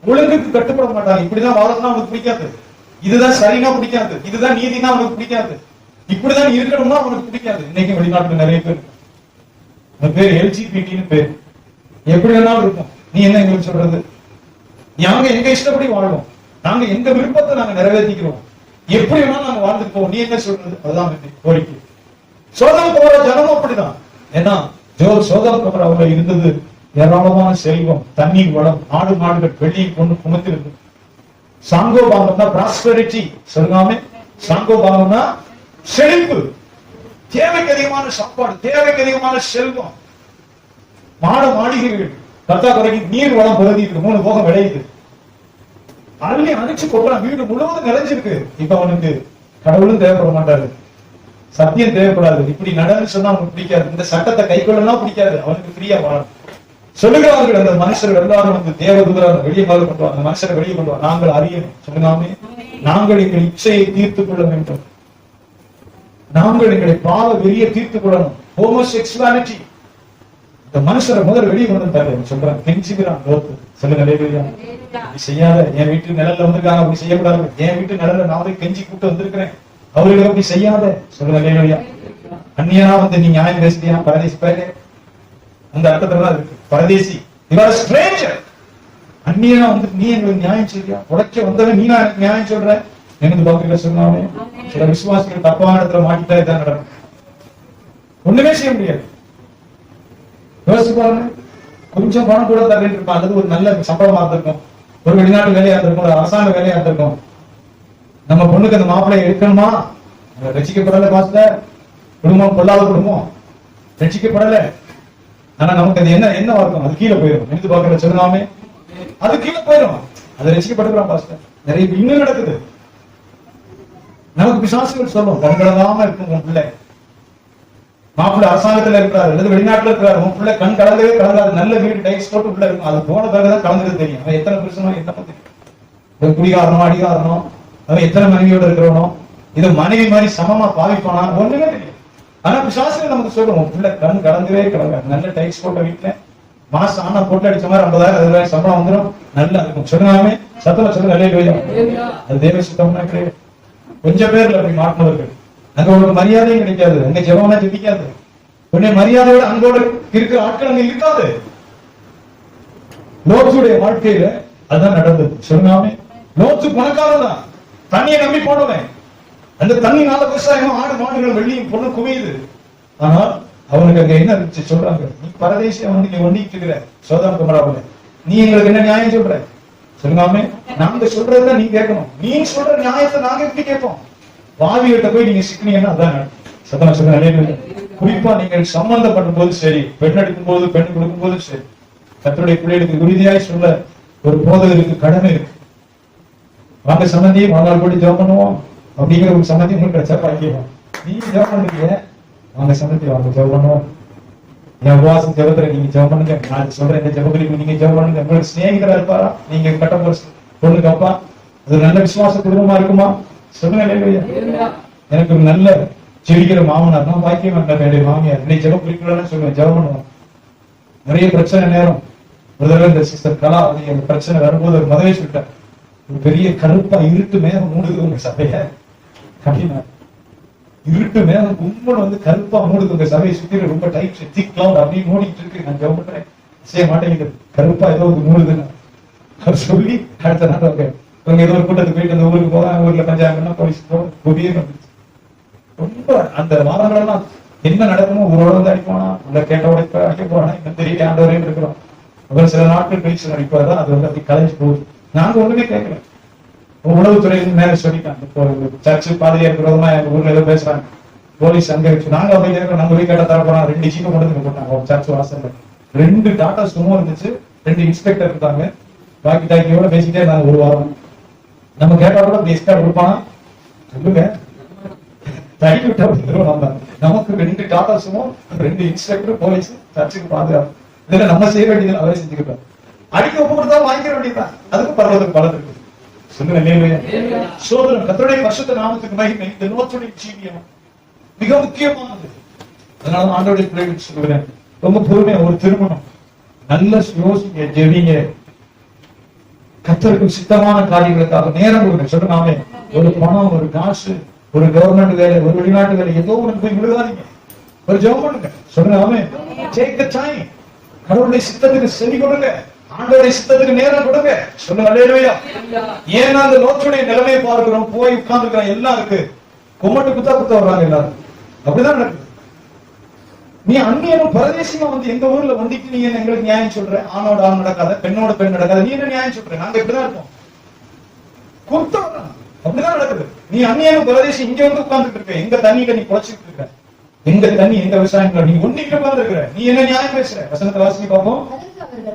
ஒழுங்குக்கு கட்டுப்பட மாட்டாங்க. இப்படிதான் வாழறதுனா அவனுக்கு பிடிக்காது, இதுதான் சரினா பிடிக்காது, இதுதான் நீதினா அவனுக்கு பிடிக்காது, இப்படிதான் இருக்கணும்னா அவனுக்கு பிடிக்காது. இன்னைக்கு வெளிநாட்டுல நிறைய பேர், அந்த பேர் எல்ஜிபிடின்னு பேர், எப்படி வேணாலும் இருக்கும். நீ என்ன எங்களுக்கு சொல்றது, நாங்க எங்க இஷ்டப்படி வாழ்வோம், நாங்க எங்க விருப்பத்தை நாங்க நிறைவேற்றிக்கிறோம், எப்படி வேணாலும் நாங்க வாழ்ந்துட்டு போவோம், நீ என்ன சொல்றது, அதுதான் கோரிக்கை. சோதம் குமர ஜனமும் அப்படிதான். ஏன்னா சோதம் குமர அவங்க இருந்தது ஏராளமான செல்வம், தண்ணீர் வளம், ஆடு மாடுகள் வெளியே கொண்டு குமத்திருக்கு. சாங்கோபாகம்னா பிராஸ்பெரிட்டி, சொல்லுங்க சாங்கோபாகம்னா செழிப்பு, தேவைக்கு அதிகமான சாப்பாடு, தேவைக்கு அதிகமான செல்வம், மாட மாளிகைகள், கத்தா குறைக்கு நீர் வளம் பகுதிக்கு 3 போகம் விளையுது, அள்ளி அடிச்சு கொள்ளலாம், வீடு முழுவதும் நிறைஞ்சிருக்கு. இப்ப அவனுக்கு கடவுளும் தேவைப்பட மாட்டாரு, சத்தியம் தேவைப்படாது, இப்படி நடன்னு சொன்னா அவனுக்கு பிடிக்காது, இந்த சட்டத்தை கை கொள்ளலாம் பிடிக்காது, அவனுக்கு ஃப்ரீயா வாழும் சொல்லுகிறார்கள். அந்த மனுஷர்கள் எல்லாரும் வந்து தேவதூதராக வெளியே கொண்டு வா, அந்த மனுஷரை வெளியே கொண்டு வா, நாங்கள் அறியணும். சொல்லுங்க, நாங்கள் எங்கள் இச்சையை தீர்த்துக் கொள்ள வேண்டும், நாங்கள் எங்களை பாவ வெறிய தீர்த்துக் கொள்ளணும். ஹோமோசெக்சுவாலிட்டி, இந்த மனுஷரை முதல் வெளியே கொண்டு வந்தாரு சொல்றாங்க, கெஞ்சுகிறான் லோத்து. சொல்லுங்க, செய்யாத, என் வீட்டு நிழல்ல வந்திருக்காங்க, அப்படி செய்யக்கூடாது, என் வீட்டு நிழல்ல நான் கெஞ்சி கூட்டு வந்திருக்கிறேன், அவர்களுக்கு அப்படி செய்யாத. சொல்லுங்க, அந்நியனா வந்து நீ நியாயம் பேசுறியா, பரதேசி பேரு, அந்த அர்த்தத்துல தான் இருக்கு. பரதேசி, இவர் ஸ்ட்ரேஞ்சர். அந்நியனா வந்து நீ எங்களுக்கு நியாயம் சொல்றியா, உழைக்க வந்தவன் நீ எனக்கு நியாயம் சொல்ற. எனக்கு பாக்குற சொன்னாவே சில விசுவாசிகள் தப்பான இடத்துல மாட்டிட்டா இதான் நடக்கும். ஒண்ணுமே செய்ய முடியாது. யோசிச்சு பாருங்க, கொஞ்சம் பணம் கூட தரேன் இருப்பான், அல்லது ஒரு நல்ல சம்பளமா இருந்திருக்கும், ஒரு வெளிநாட்டு வேலையா இருந்திருக்கும், ஒரு அரசாங்க வேலையா இருந்திருக்கும். நம்ம பொண்ணுக்கு அந்த மாப்பிள்ளையை எடுக்கணுமா, ரசிக்கப்படல, பாஸ்டர் குடும்பம் கொள்ளாத குடும்பம் ரசிக்கப்படல. ஆனா நமக்கு அது என்ன இருக்கும், அது கீழே போயிடும். எடுத்து பாக்குற சொல்லாமே அது கீழே போயிடும். அது ரசிக்கப்படுகிறான் பாஸ்டர். நிறைய இன்னும் நடக்குது. நமக்கு பிசாசுகள் சொல்லும், கண்கலங்காம இருக்கும் உன் பிள்ளை. மாப்பிள்ளை அரசாங்கத்துல இருக்கிறாரு அல்லது வெளிநாட்டுல இருக்கிறாரு, உன் பிள்ளை கண் கலங்கவே கலங்காது, நல்ல வீடு டைஸ் போட்டு உள்ள இருக்கும். அது போன பிறகுதான் கலந்துட்டு தெரியும் அவன் எத்தனை பிரச்சனை, என்ன தெரியும், குடிகாரனோ அடிகாரனோ, அவன் எத்தனை மனைவியோட இருக்கிறவனோ, இதை மனைவி மாதிரி சமமா பாவிப்பானா ஒண்ணுமே தெரியும். ஆனா பிசாசுகள் நமக்கு சொல்றோம், உன் பிள்ளை கண் கலங்கவே கலங்காது, நல்ல டைஸ் போட்ட வீட்டுல மாசம் ஆனா போட்டு அடிச்ச மாதிரி 50,000 60,000 சம்பளம் வந்துடும், நல்லா இருக்கும். சொல்லாமே சத்தமா சொல்லுங்க, அது தேவ சுத்தம்னா கிடையாது. கொஞ்சம் பேர்ல அப்படி மாட்டினவர்கள். அங்க ஒரு மரியாதையும் கிடைக்காது, அங்க ஜெபம்னா ஜெபிக்காது, உடனே மரியாதையோட அங்கோட இருக்கிற ஆட்கள் அங்க இருக்காது. லோத்துடைய வாழ்க்கையில அதுதான் நடந்தது. சொல்லாமே லோத்து பணக்காரன் தான், தண்ணியை நம்பி போனவன். அந்த தண்ணினால விவசாயம், ஆடு மாடுகள் வெள்ளியும் பொண்ணு குவியுது. ஆனால் அவனுக்கு அங்க என்ன இருந்துச்சு சொல்றாங்க, நீ பரதேசியா வந்து நீ ஒண்டிட்டு இருக்கிற சோதம் குமராவுல, நீ எங்களுக்கு என்ன நியாயம் சொல்ற? சொல்லாமே நாங்க சொல்றதுதான் நீ கேட்கணும், நீ சொல்ற நியாயத்தை நாங்க எப்படி கேட்போம்? வாவிகிட்ட போய் நீங்க சிக்கினீங்கன்னா அதான் சத்தமா சொல்ல. குறிப்பா நீங்கள் சம்பந்தப்படும் போது சரி, பெண் எடுக்கும் போது, பெண் கொடுக்கும் போது சரி, கர்த்தருடைய பிள்ளைகளுக்கு உறுதியாய் சொல்ல ஒரு போதகருக்கு கடமை இருக்கு. வாங்க சம்மந்தி, வாங்க போய் ஜெபம் பண்ணுவோம் அப்படிங்கிற ஒரு சம்மந்தி உங்களுக்கு கிடைச்சா பாக்கியம். நீ ஜெபம் பண்ணுவீங்க, வாங்க சம்மந்தி வாங்க ஜெபம் பண்ணுவோம், என் உபவாசம் ஜெபத்துல நீங்க ஜெபம் பண்ணுங்க, நான் சொல்றேன் இந்த ஜெபங்களுக்கு நீங்க ஜெபம் பண்ணுங்க. உங்களுக்கு சிநேகிதரா இருப்பாரா, நீங்க கட்டம் பொண்ணுக்கு அப்பா, அது நல்ல விசுவாச குடும்பமா இருக்குமா சொல்லுங்க. எனக்கு ஒரு நல்ல செடிக்கிற மாமனார் தான் பாக்கியம், என்னுடைய மாமியார் இன்னைக்கு ஜெபம் குறிக்கலன்னு சொல்லுவேன், ஜெபம் பண்ணுவோம். நிறைய பிரச்சனை நேரம் ஒரு தடவை இந்த சிஸ்டர் கலா அந்த பிரச்சனை வரும்போது ஒரு மதவை சொல்லிட்டேன், ஒரு பெரிய கருப்பா இருட்டு மேகம் மூடுது உங்க சபைய அப்படின்னா, இருட்டு மேகம் கும்பல் வந்து கருப்பா மூடுது உங்க சபையை சுத்தி, ரொம்ப டைட் திக் கிளவுட் அப்படி மூடிட்டு இருக்கு, நான் ஜெபம் பண்றேன் செய்ய மாட்டேங்குது, கருப்பா ஏதோ ஒரு மூடுதுன்னு அவர் சொல்லி அடுத்த நாள் இவங்க ஏதோ ஒரு கூட்டத்துக்கு போயிட்டு அந்த ஊருக்கு போவாங்க, ஊர்ல பஞ்சாயம்னா போலீஸ் புதிய ரொம்ப அந்த வாரங்களெல்லாம் என்ன நடக்குமோ ஊரோட வந்து அடிப்பானா, உள்ள கேட்டோட அடிக்க போனா இன்னும் தெரியல ஆண்டவரையும் இருக்கிறோம். அப்புறம் சில நாட்கள் கழிச்சு நடிப்பாதான் அது வந்து அப்படி கலைஞ்சு போகுது. நாங்க ஒண்ணுமே கேட்கல, உளவுத்துறை மேல சொல்லிட்டாங்க, இப்போ சர்ச்சு பாதிரியா விரோதமா எங்க ஊர்ல ஏதோ பேசுறாங்க, போலீஸ் அங்க வச்சு நாங்க அப்படி கேட்கிறோம், நம்ம போய் கேட்ட தர போறோம். 2 ஜீப்பை கொண்டு போட்டாங்க ஒரு சர்ச் வாசல்ல, 2 டாடா சுமோ இருந்துச்சு, 2 இன்ஸ்பெக்டர் இருந்தாங்க, பாக்கி டாக்கியோட பேசிக்கிட்டே இருந்தாங்க ஒரு வாரம். நம்ம கேட்டா கூட அப்படி எக்ஸ்ட்ரா கொடுப்பானா சொல்லுங்க, தள்ளி விட்டா நமக்கு 2 டாடா சுமோ, 2 இன்ஸ்பெக்டர், போலீஸ், சர்ச்சுக்கு பாதுகாப்பு, இதுல நம்ம செய்ய வேண்டியது அவரே செஞ்சுக்கிட்டோம். அடிக்க ஒப்பு கொடுத்தா வாங்கிக்க வேண்டியதுதான், அதுக்கு பரவதுக்கு பலன் இருக்கு. சொல்லுங்க, சோதரம் கர்த்தருடைய பரிசுத்த நாமத்துக்கு மகிமை. இந்த நோச்சுடைய ஜீவியம் மிக முக்கியமானது. அதனால ஆண்டவருடைய பிள்ளைகளுக்கு சொல்லுகிறேன், ரொம்ப பொறுமையா ஒரு திருமணம் நல்ல யோசிங்க, ஜெபிங்க, கர்த்தருக்கு சித்தமான காரியங்களுக்காக நேரம் கொடுங்க. சொல்லுங்க, ஒரு பணம், ஒரு காசு, ஒரு கவர்மெண்ட் வேலை, ஒரு வெளிநாட்டு வேலை, ஏதோ ஒன்று போய் விழுகாதீங்க, ஒரு ஜெபம் பண்ணுங்க. சொல்லுங்க, take the time. கடவுளுடைய சித்தத்துக்கு செவி கொடுங்க, ஆண்டவருடைய சித்தத்துக்கு நேரம் கொடுங்க. சொல்லுங்க அல்லேலூயா. ஏன்னா அந்த லோத்துடைய நிலைமையை பார்க்கிறோம், போய் உட்கார்ந்துருக்கிறோம், எல்லாம் இருக்கு, கும்மட்டு குத்த வர்றாங்க எல்லாரும், அப்படிதான் நடக்குது. நீ அந்நியனும் பரதேசியமா வந்து எங்க ஊர்ல வந்துட்டு நீ எங்களுக்கு நியாயம் சொல்ற, ஆணோட ஆண் நடக்காத, பெண்ணோட பெண் நடக்காத, நீ என்ன நியாயம் சொல்ற? நாங்க இப்படிதான் இருப்போம், குத்த அப்படிதான் நடக்குது. நீ அந்நியனும் பரதேசி இங்க வந்து உட்கார்ந்துட்டு இருக்க, எங்க தண்ணியில நீ குறைச்சிட்டு இருக்க, எங்க தண்ணி எங்க விவசாயங்கள், நீ ஒன்றிட்டு உட்கார்ந்து இருக்கிற, நீ என்ன நியாயம் பேசுற? வசனத்தை வாசிக்க பார்ப்போம்.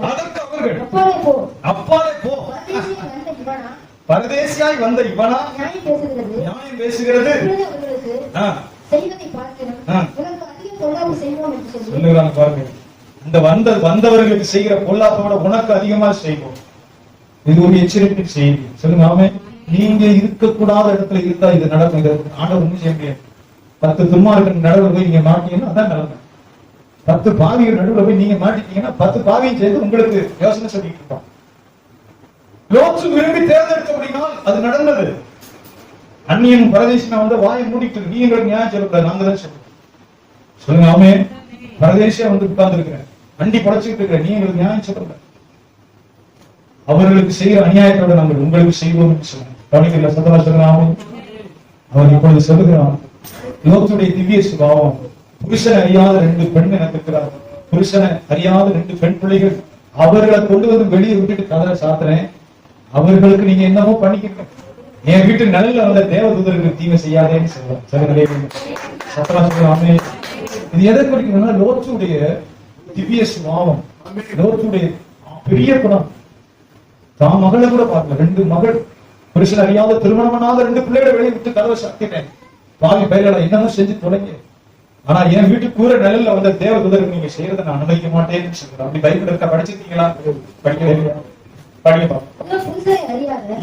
அதற்கு அவர்கள் அப்பாலே போ, பரதேசியாய் வந்த இவனா நியாயம் பேசுகிறது சொல்லுகிறாங்க பாருங்க. இந்த வந்தவர்களுக்கு செய்கிற பொல்லாப்போட உனக்கு அதிகமா செய்வோம். இது ஒரு எச்சரிக்கை செய்தி. சொல்லுங்க, ஆமே. நீங்க இருக்கக்கூடாத இடத்துல இருந்தா இது நடக்கும். இது ஆண்டவர் ஒண்ணும் செய்ய முடியாது. 10 துன்மார்க்கன் நடுவில் போய் நீங்க மாட்டீங்கன்னா அதான் நடக்கும். 10 பாவிகள் நடுவில் போய் நீங்க மாட்டிட்டீங்கன்னா 10 பாவியும் சேர்ந்து உங்களுக்கு யோசனை சொல்லிட்டு இருப்பான். லோத்து விரும்பி தேர்ந்தெடுத்தபடினால் அது நடந்தது. அந்நியன் பரதேசினா வந்து வாயை மூடிட்டு நீங்க நியாயம் சொல்லக்கூடாது, நாங்க தான் சொல்லுவோம். சொல்லுங்க ஆமே. பரதேசியா வந்து உட்கார்ந்து இருக்கிறேன், அண்டி படைச்சுட்டு இருக்கிறேன், நீ எங்களுக்கு நியாயம் சொல்லுங்க. அவர்களுக்கு செய்கிற அநியாயத்தோட நாங்கள் உங்களுக்கு செய்வோம் என்று சொல்லுங்க. கவனிக்கல சத்தமா சொல்லுங்க ஆமே. அவர் இப்பொழுது சொல்லுகிறான், லோத்துடைய திவ்ய சுபாவம், புருஷனை அறியாத 2 பெண் எனக்கு இருக்கிறார், புருஷனை அறியாத 2 பெண் பிள்ளைகள், அவர்களை கொண்டு வந்து வெளியே விட்டுட்டு கதவை சாத்துறேன், அவர்களுக்கு நீங்க என்னமோ பண்ணிக்கணும், என் வீட்டு நிலையில வந்த தேவதூதர்களுக்கு தீமை செய்யாதேன்னு சொல்லுவோம். சத்தமா சொல்லுவாங்க. இது எதை குறிக்கணும்னா லோத்துடைய திவ்ய சுபாவம், லோத்துடைய பெரிய குணம். தான் மகளை கூட பார்க்கல, 2 மகள், புருஷன் அறியாத திருமணமானாத 2 பிள்ளைகளை வெளியே விட்டு கதவை சாத்திட்டேன், பாவி பயிர்களை என்னமோ செஞ்சு தொலைங்க, ஆனா என் வீட்டு கூற நிலையில வந்த தேவதூதருக்கு நீங்க செய்யறதை நான் அனுமதிக்க மாட்டேன்னு சொல்றேன். அப்படி பைபிள் இருக்கா? படிச்சிருக்கீங்களா? படிக்கவே இல்லையா? படிக்க.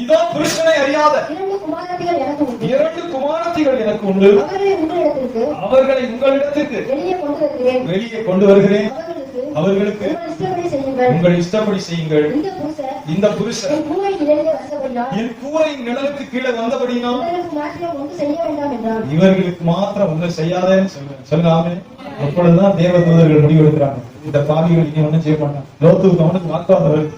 இதோ புருஷனை அறியாத 2 குமாரத்திகள் எனக்கு உண்டு, 2 குமாரத்திகள் எனக்கு உண்டு, அவர்களை உங்களிடத்துக்கு வெளியே கொண்டு வருகிறேன், அவர்களுக்கு உங்கள் இஷ்டப்படி செய்யுங்கள். இந்த புருஷன் என் கூரையின் நிழலுக்கு கீழே வந்தபடினால் இவர்களுக்கு மாத்திரம் ஒன்றும் செய்யாதேன்னு சொல்றேன். சொல்லுங்க. அப்பொழுதுதான் தேவதூதர்கள் முடிவெடுக்கிறாங்க, இந்த பாவிகள் இனி ஒன்றும் செய்ய மாட்டாங்க. லோத்துக்கு அவனுக்கு வாக்குவாதம்,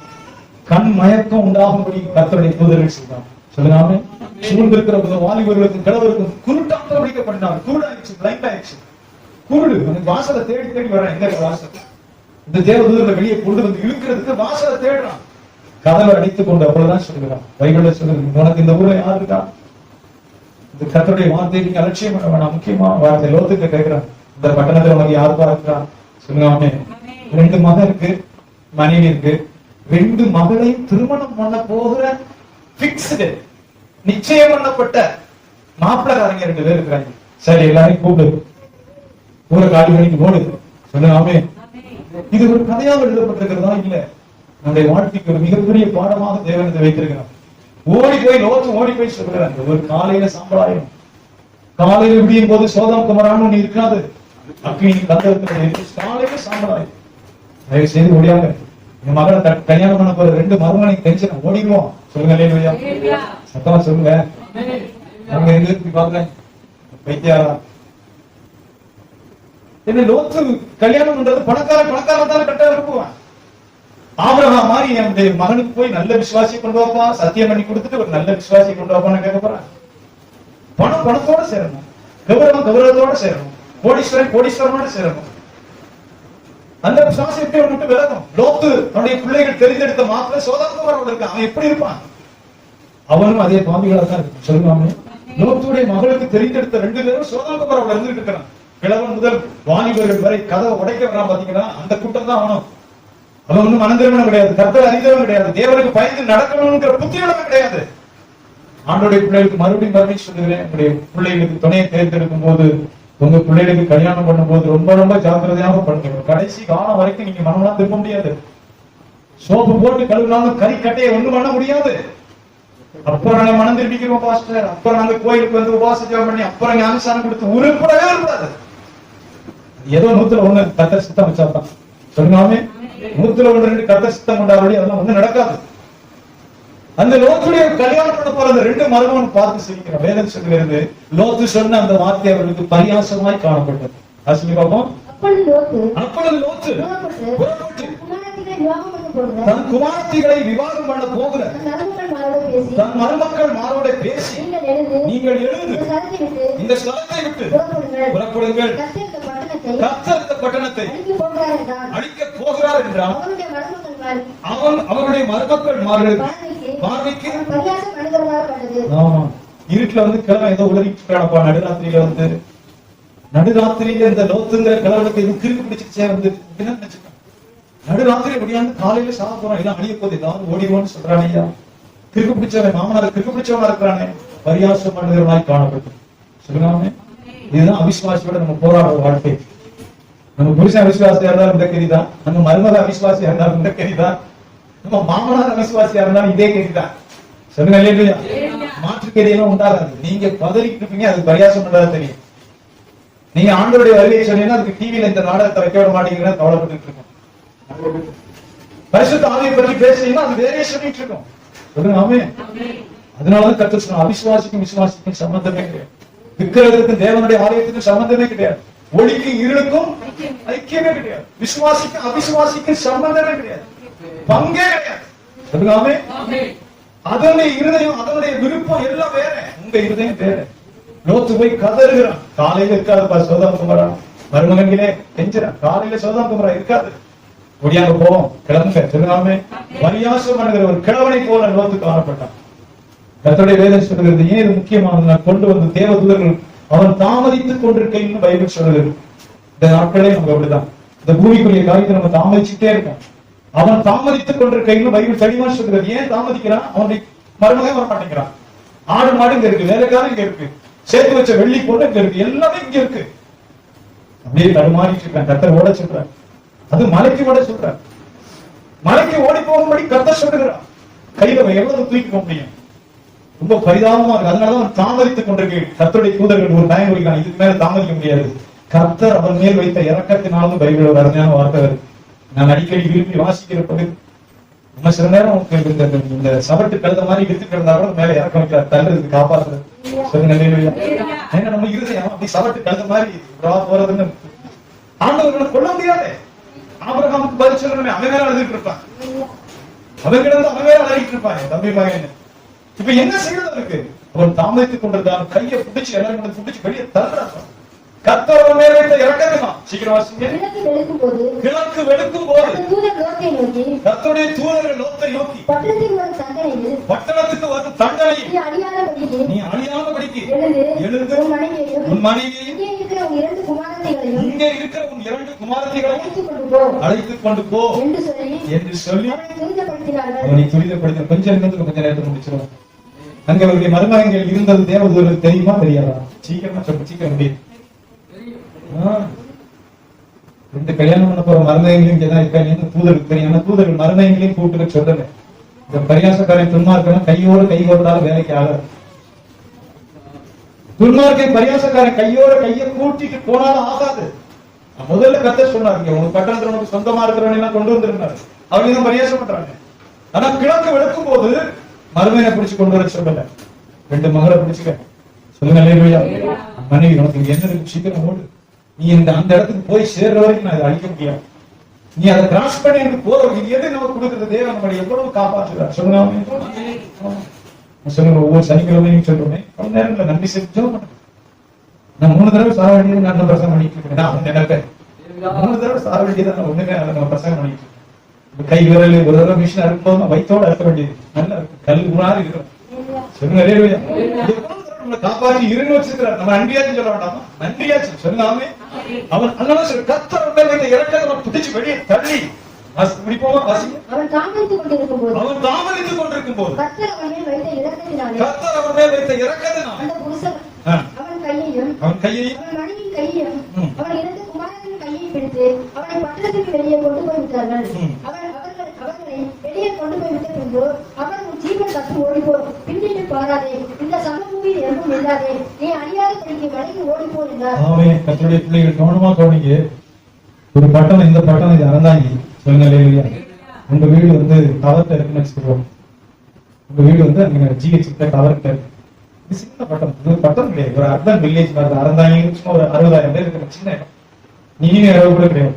கண் மயக்கம் உண்டாகும்படி கர்த்தருடைய தூதர்கள் செய்தாங்க. சொல்லுங்க. சூழ்ந்திருக்கிற வாலிபர்களுக்கும் கிழவருக்கும் குருட்டாக பிடிக்கப்பட்டாங்க, குருடாயிடுச்சு, பிளைண்ட் ஆயிடுச்சு, குருடு. வாசலை தேடி தேடி வர்றேன், எங்க வாசல், இந்த தேவதூதர்களை வெளியே கொண்டு வந்து இழுக்கிறதுக்கு வாசலை தேடுறான், கதவை அடைத்துக் கொண்டு. அப்பொழுதுதான் சொல்லுகிறான், பைபிள்ல சொல்லுங்க, உனக்கு இந்த ஊர்ல யாரு இருக்கா? இந்த கர்த்தருடைய வார்த்தையை நீங்க அலட்சியம் பண்ண வேணாம். முக்கியமா வார்த்தை லோத்துக்கு கேட்கிறான், இந்த பட்டணத்துல உனக்கு யாருப்பா இருக்கிறான்? சொல்லுங்க. 2 மகன் இருக்கு, மனைவி இருக்கு, 2 மகளை திருமணம் பண்ண போகிற பிக்ஸ்டு, நிச்சயம் பண்ணப்பட்ட மாப்பிள்ளக்காரங்க 2 பேர் இருக்கிறாங்க. சரி, எல்லாரையும் கூப்பிடு, ஊரை காலி பண்ணிக்கு ஓடு. சொல்லுங்க. இது ஒரு கதையாக எழுதப்பட்டிருக்கிறதா? இல்ல, நம்முடைய வாழ்க்கைக்கு ஒரு மிகப்பெரிய பாடமாக தேவன் இதை வைத்திருக்கிறார். ஓடி போய் லோத்து ஓடி போய் சொல்கிறாங்க, ஒரு காலையில சாம்பலாயும், காலையில விடியும் போது சோதம் குமரான்னு ஒண்ணு இருக்காது, அக்னி கந்தகத்துல காலையில சாம்பலாயும். தயவு செய்து ஓடியாங்க, என் மகளை கல்யாணம் பண்ண போற 2 மருமனை டென்ஷன் ஓடிடுவோம். சொல்லுங்க. இல்லையா? சத்தமா சொல்லுங்க. அவங்க எங்க பாக்குறேன் வைத்தியாரா என்ன? லோத்து கல்யாணம் பண்றது பணக்காரன் தானே கட்ட விரும்புவான். ஆபிரகாம் மாதிரி என்னுடைய மகனுக்கு போய் நல்ல விசுவாசியை கொண்டு வைப்பா, சத்தியம் பண்ணி கொடுத்துட்டு ஒரு நல்ல விசுவாசியை கொண்டு வைப்பான்னு கேட்க போறான். பணத்தோட சேரணும், கௌரவத்தோட சேரணும், கோடீஸ்வரனோட சேரணும். அந்த விசுவாசத்தை விட்டு விலகும். லோத்து அவனுடைய பிள்ளைகள் தெரிந்தெடுத்த மாத்திர சோதனை இருக்கான், அவன் எப்படி இருப்பான்? அவனும் அதே பாம்பிகளா தான் இருக்கு. சொல்லுவாங்க. லோத்துடைய மகளுக்கு தெரிந்தெடுத்த 2 பேரும் சோதனை இருந்துட்டு இருக்கிறான். கிழவன் முதல் வாலிபர்கள் வரை கதவை உடைக்க வரான். பாத்தீங்கன்னா அந்த கூட்டம் தான் அவனும். அவன் ஒன்னும் மனம் திருமணம் கிடையாது, கர்த்தரை அறிந்தவன் கிடையாது, தேவனுக்கு பயந்து நடக்கணும்ங்கிற புத்தியுள்ளவன் கிடையாது. ஆண்டோடைய பிள்ளைகளுக்கு மறுபடியும் சொல்லுகிறேன், உங்களுடைய பிள்ளைகளுக்கு துணையை தேர்ந்தெடுக்கும் போது, உங்க பிள்ளைகளுக்கு கல்யாணம் பண்ணும் போது ரொம்ப ஜாக்கிரதையாக பண்ணுங்க. கடைசி காலம் வரைக்கும் நீங்க மனம்லாம் திரும்ப முடியாது. சோப்பு போட்டு கழுவினாலும் கறிக்கட்டையை ஒண்ணும் பண்ண முடியாது. அப்புறம் நாங்க மனம் திரும்பிக்கிறோம் பாஸ்டர், அப்புறம் நாங்க கோயிலுக்கு வந்து உபவாச ஜெபம் பண்ணி அப்புறம் ஞானஸ்தானம் கொடுத்து உருப்படவே இருக்கூடாது. ஏதோ 100ல் 1 கர்த்தர் சித்தம் வச்சாதான். சொல்லுங்க. 100ல் 1 2 கர்த்தர் சித்தம் கொண்டாடி அதெல்லாம் ஒண்ணு நடக்காது. அந்த லோத்துடைய கல்யாணம் பண்ண போற 2 மருமகன் பார்த்து சிரிக்கிற வேதம் சொல்லுகிறது, லோத்து சொன்ன அந்த வார்த்தை அவர்களுக்கு பரியாசமாய் காணப்பட்டது. சொல்லி பார்ப்போம். அப்பொழுது லோத்து தன் குமாரத்திகளை விவாகம் பண்ண போகிற தன் மருமக்கள் மாரோட பேசி, நீங்கள் எழுந்து இந்த ஸ்தலத்தை விட்டு புறப்படுங்கள், கர்த்தர் இந்த பட்டணத்தை அழிக்க போகிறார் என்றால் அவருடைய மருமக்கள் பார்வைக்கு இருட்டுல வந்து கிழமை ஏதோ உளறிப்பா, நடுராத்திரியில இந்த லோத்துங்கிற கிழவனுக்கு இது கிறுக்கு பிடிச்சிச்சே வந்து நடுராத்திரி முடியாது, காலையில சாக போறான், இதான் அழிய போகுது, ஏதாவது ஓடிவோன்னு சொல்றானே ஐயா. கிறுக்கு பிடிச்சவன் மாமனார் கிறுக்கு பிடிச்சவனா இருக்கிறானே, பரியாசம் பண்ணுகிறவனாய் காணப்பட்டு. சொல்லுங்க. இதுதான் அவிசுவாசியோட நம்ம போராடுற வாழ்க்கை. நம்ம புருஷன் அவிசுவாசியா இருந்தாலும் இந்த கெதிதான், நம்ம மருமக அவிசுவாசியா இருந்தாலும் இந்த கெதிதான், நம்ம மாமனார் அவிசுவாசியா இருந்தாலும் இதே கெதிதான். சொல்லுங்க. இல்லையா? மாற்று கெதியெல்லாம் உண்டாகாது. நீங்க பதறிட்டு இருப்பீங்க, அது பரியாசம் பண்றதா தெரியும். நீங்க ஆண்டவருடைய வருகையை சொன்னீங்கன்னா அதுக்கு டிவியில இந்த நாடகத்தை வைக்க விட மாட்டீங்கன்னா கவலைப்பட்டு இருக்கோம். பரிசுத்த ஆவியை பற்றி பேசுறீங்கன்னா அது வேறையே சொல்லிட்டு இருக்கோம். அதனாலதான் கர்த்தர் சொன்னார், அவிசுவாசிக்கும் விசுவாசிக்கும் சம்பந்தமே கிடையாது, விக்கிரகத்துக்கும் தேவனுடைய ஆலயத்துக்கும் சம்பந்தமே கிடையாது. ஒளிக்கு இருளுக்கும் ஐக்கியமே கிடையாது. விசுவாசிக்கு அவிசுவாசிக்கு சம்பந்தமே கிடையாது, பங்கே கிடையாது. சொல்லுங்க ஆமென். அதனுடைய இருதயம், அதனுடைய விருப்பம் எல்லாம் வேற, உங்க இருதயம் வேற. லோத்து போய் கதறுகிறான். காலையில இருக்காது சோதம் குமரா, மருமகன்களே கெஞ்சுறான். காலையில சோதம் குமரா இருக்காது, ஒடியாங்க போவோம், கிளம்புங்க. சொல்லுங்க பரியாசம் பண்ணுகிற ஒரு கிழவனை போல லோத்து காணப்பட்டான். கர்த்தருடைய வேதம் சொல்கிறது. ஏன் இது முக்கியமானது? கொண்டு வந்த தேவதூதர்கள் அவன் தாமதித்துக் கொண்டிருக்கைன்னு பைபிள் சொல்லுகிறது. இந்த நாட்களே நமக்கு அப்படிதான், இந்த பூமிக்குரிய காரியத்தை நம்ம தாமதிச்சுட்டே இருக்கோம். அவன் தாமதித்துக் கொண்டிருக்கைன்னு பைபிள் தெளிவா சொல்கிறது. ஏன் தாமதிக்கிறான்? அவனுடைய மருமகன் வர மாட்டேங்கிறான். ஆடு மாடு இங்க இருக்கு, வேலைக்காரன் இங்க இருக்கு, சேர்த்து வச்ச வெள்ளி பொருள் இங்க இருக்கு, எல்லாமே இங்க இருக்கு. அப்படியே தடுமாறிட்டு இருக்கான். கர்த்தர் ஓட சொல்றார், அது மலைக்கு ஓட சொல்றார். மலைக்கு ஓடி போகும்படி கர்த்தர் சொல்லுகிறார். கையில எவ்வளவு தூக்கி போக முடியும்? ரொம்ப பரிதாபமா இருக்கு. அதனாலதான் தாமதித்துக் கொண்டிருக்கு. கர்த்தருடைய தூதர்கள் ஒரு டைம் வைக்கலாம், இதுக்கு மேல தாமதிக்க முடியாது. கர்த்தர் அவன் மேல் வைத்த இறக்கத்தினாலும் பைபிள் ஒரு அருமையான வார்த்தை இருக்கு. நான் அடிக்கடி விரும்பி வாசிக்கிறப்பது, நம்ம சில நேரம் இந்த சவட்டு கழுத மாதிரி வித்து கிடந்தாலும் மேல இறக்க வைக்கிறார், தள்ளுறது காப்பாற்றுறது. சொல்லுங்க ஏன்னா நம்ம இருதயம் அப்படி சவட்டு கழுத மாதிரி போறதுன்னு ஆண்டவர்களை கொள்ள முடியாது. ஆபிரகாமுக்கு பதில் சொல்லணுமே, அவன் வேற அழுதுட்டு இருப்பான், அவன் கிடந்து அவன் வேற அழகிட்டு இருப்பான் தம்பி மகன். இப்ப என்ன செய்யறது இருக்கு? அவன் தாமதித்துக் கொண்டிருந்தான். கையை பிடிச்சு எல்லாரும் பிடிச்சு வெளியே தள்ளுறான். கர்த்தர் மேல வைத்த இறக்கத்தான். சீக்கிரம் வாசிங்க. கிழக்கு வெளுக்கும் போது கர்த்தருடைய தூதர்கள் லோத்தை நோக்கி, பட்டணத்துக்கு வரும் தண்டனை நீ அழியாதபடிக்கு எழுந்து உன் மனைவியையும் இங்கே இருக்கிற உன் 2 குமாரத்திகளையும் அழைத்துக் கொண்டு போ என்று சொல்லி அவனை துரிதப்படுத்த. கொஞ்சம் நேரத்தில் முடிச்சிடும். அங்க அவருடைய மருமகங்கள் இருந்தது தேவதூதர்களுக்கு தெரியுமா தெரியாதா? சீக்கிரமா சொல்ல, சீக்கிரம் முடியும். 2 கல்யாணம் பண்ண போற மருமகங்களையும் இங்கதான் இருக்காங்க. தூதருக்கு தெரியும், தூதர்கள் மருமகங்களையும் கூட்டுக்க சொல்லுங்க. இந்த பரியாசக்காரன் துன்மார்க்கன் கையோடு கை கோர்த்தாலும் வேலைக்கு ஆகாது. துன்மார்க்கன் பரியாசக்காரன் கையோட கையை கூட்டிட்டு போனாலும் ஆகாது. முதல்ல கர்த்தர் சொன்னாங்க, உங்க பட்டணத்துல உனக்கு சொந்தமா இருக்கிறவன் எல்லாம் கொண்டு வந்திருந்தாரு, அவங்க தான் பரியாசம் பண்றாங்க. ஆனா கிழக்கு வெளுக்கும் போது மருமகனை பிடிச்சு கொண்டு வர சொல்லல, 2 மகளை பிடிச்சுக்க சொல்லுங்க. மனைவி உனக்கு இங்க என்ன இருக்கு, சீக்கிரம் ஓடு, நீ அந்த இடத்துக்கு போய் சேர்ற வரைக்கும் நான் இதை அழிக்க முடியாது, நீ அதை கிராஸ் பண்ணி எனக்கு போற எது நமக்கு கொடுக்குறது தேவன் நம்மளை எவ்வளவு காப்பாற்றுறார். சொல்லுங்க சொல்லுங்க. ஒவ்வொரு சனிக்கிழமையும் சொல்றேன், கொஞ்ச நேரத்துல நன்றி செஞ்சோம். நான் 3 தடவை சார வேண்டியது நான் பிரசங்கம் பண்ணிட்டு இருக்கேன். அவன் நினைப்பேன் 3 தடவை சார வேண்டியதை நான் ஒண்ணுமே நம்ம பிரசங்கம் பண்ணிட்டு இருக்கேன். கை விரல் ஒரு தடவை மிஷின் அறுப்போம், வயிற்றோட அறுக்க வேண்டியது நல்லா இருக்கு, கல் ஊராறு இருக்கிறோம். சொல்லுங்க காப்பாற்றி இருன்னு வச்சிருக்கிறார். நம்ம நன்றியாச்சும் சொல்ல வேண்டாமா? நன்றியாச்சும் சொல்லாமே. அவன் அதனால கர்த்தர் இறக்கத்தை பிடிச்சு வெளியே தள்ளி அவன் தாமதித்துக் கொண்டிருக்கும் போது கர்த்தர் அவன் மேல் வைத்த இறக்கத்தினால் அவன் கையையும் அவன் மனைவியின் கையையும் அவன் 2 குமாரத்தின் கையை பிடித்து அவனை பட்டணத்துக்கு வெளியே கொண்டு போய் விட்டார்கள். அவர்களை வெளியே கொண்டு போய் விட்ட பின்பு அவன் உன் ஜீவன் தப்பி ஓடிப்போம், பின்னிட்டு பாராதே, இந்த சமபூமியில் எங்கும் இல்லாதே, நீ அழியாத படிக்கு வழிக்கு ஓடிப்போம் என்றார். கர்த்தருடைய பிள்ளைகள் கவனமா கவனிங்க. ஒரு பட்டணம், இந்த பட்டணம் இது அறந்தாங்கி. சொல்லுங்க, உங்க வீடு டவர்ட்ட இருக்குன்னு வச்சுக்கிறோம். உங்க வீடு அங்க ஜிஹெச் டவர்ட்ட இருக்கு. இது சின்ன பட்டம், இது பட்டம் கிடையாது, ஒரு அர்பன் வில்லேஜ் மாதிரி. அறந்தாங்கி ஒரு 60,000 பேர் இருக்கிற சின்ன இடம். நீங்க அளவு கூட கிடையாது.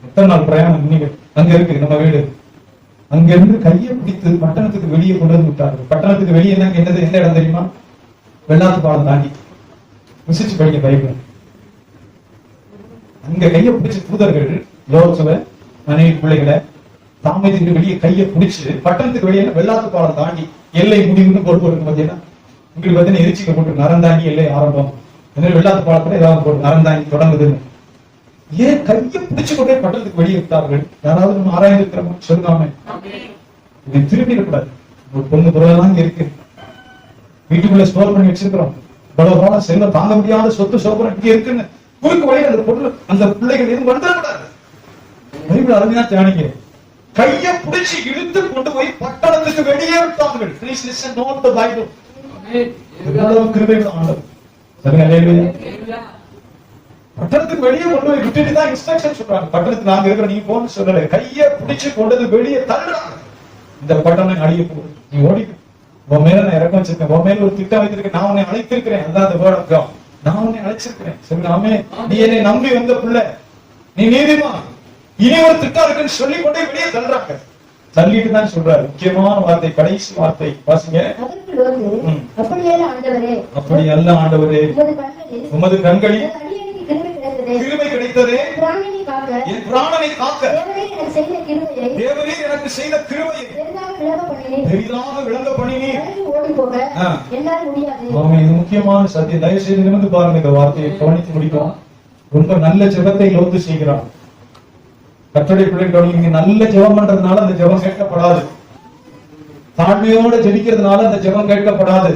எத்தனை நாள் பிரயாணம் நீங்க அங்க இருக்கு நம்ம வீடு. அங்க இருந்து கையை பிடித்து பட்டணத்துக்கு வெளியே கொண்டு வந்து விட்டார்கள். பட்டணத்துக்கு வெளியே என்னது, எந்த இடம் தெரியுமா? வெள்ளாத்து பாலம் தாண்டி. விசிச்சு படிக்க பைபிள். அங்க கையை பிடிச்ச தூதர்கள் லோசுவ மனைவி பிள்ளைகளை தாமதிக்கு வெளியே கையை பிடிச்சு பட்டணத்துக்கு வெளியே வெள்ளாத்து பாலம் தாண்டி எல்லை முடிவுன்னு கொண்டு போட்டு பாத்தீங்கன்னா உங்களுக்கு பார்த்தீங்கன்னா எரிச்சிக்க போட்டு நரந்தாங்கி எல்லை ஆரம்பம். வெள்ளாத்து பாலத்துல ஏதாவது போட்டு நரந்தாங்கி தொடங்குதுன்னு ஏன் கையை பிடிச்சு கொண்டே பட்டணத்துக்கு வெளியே விட்டார்கள்? யாராவது நம்ம ஆராய்ந்து இருக்கிறோம் சொல்லுங்க. இதை திரும்பிடக்கூடாது. ஒரு பொண்ணு பொருளெல்லாம் இங்க இருக்கு, வீட்டுக்குள்ள ஸ்டோர் பண்ணி வச்சிருக்கிறோம். இவ்வளவு செல்வம் தாங்க முடியாத சொத்து சோபரம் இங்க இருக்குன்னு குறுக்கு வழியில் அந்த பொருள் அந்த பிள்ளைகள் எதுவும் வந்துடக்கூடாது. பைபிள் அருமையா தியானிங்க. கையை பிடிச்சு இழுத்து கொண்டு போய் பட்டணத்துக்கு வெளியே விட்டார்கள். Please listen, not the Bible. எவ்வளவு கிருபைகள் ஆண்டவர். சரிங்க, பட்டணத்துக்கு வெளியே கொண்டு போய் விட்டுட்டு தான் இன்ஸ்ட்ரக்ஷன் சொல்றாங்க. பட்டணத்துக்கு நாங்க இருக்கிற நீங்க போன்னு சொல்லல, கையை பிடிச்சு கொண்டது வெளியே தள்ளுறாங்க. இந்த பட்டணம் அழிய போகுது, நீ ஓடி. உன் மேல நான் இறக்கம் வச்சிருக்கேன், உன் மேல ஒரு திட்டம் வைத்திருக்கேன், நான் உன்னை அழைத்திருக்கிறேன். அதான் அந்த வேர்ட் ஆஃப் காட். நான் உன்னை அழைச்சிருக்கிறேன். சொல்லுங்க ஆமே. நீ என்னை நம்பி வந்த பிள்ளை, நீ நீதிமான், இனி ஒரு திட்டம் இருக்குன்னு சொல்லிக் கொண்டே வெளியே தள்ளுறாங்க. தள்ளிட்டு தான் சொல்றாரு முக்கியமான வார்த்தை, கடைசி வார்த்தை வாசிங்க. அதற்கு லோத்து, அப்படியல்ல ஆண்டவரே, அப்படி அல்ல ஆண்டவரே, உமது கண்களில் கிருபை கிடைத்ததே, என் பிராணனை காக்க தேவரீர் எனக்கு செய்த கிருபையை பெரிதாக விளங்க பண்ணினீர். இது முக்கியமான சத்தியம். தயவு செய்து நிமிர்ந்து பாருங்க, இந்த வார்த்தையை கவனித்து முடிக்கும். ரொம்ப நல்ல ஜெபத்தை லோத்து செய்கிறான். கர்த்தருடைய பிள்ளைகள், நீங்க நல்ல ஜெபம் பண்றதுனால அந்த ஜெபம் கேட்கப்படாது. தாழ்மையோட ஜெபிக்கிறதுனால அந்த ஜெபம் கேட்கப்படாது.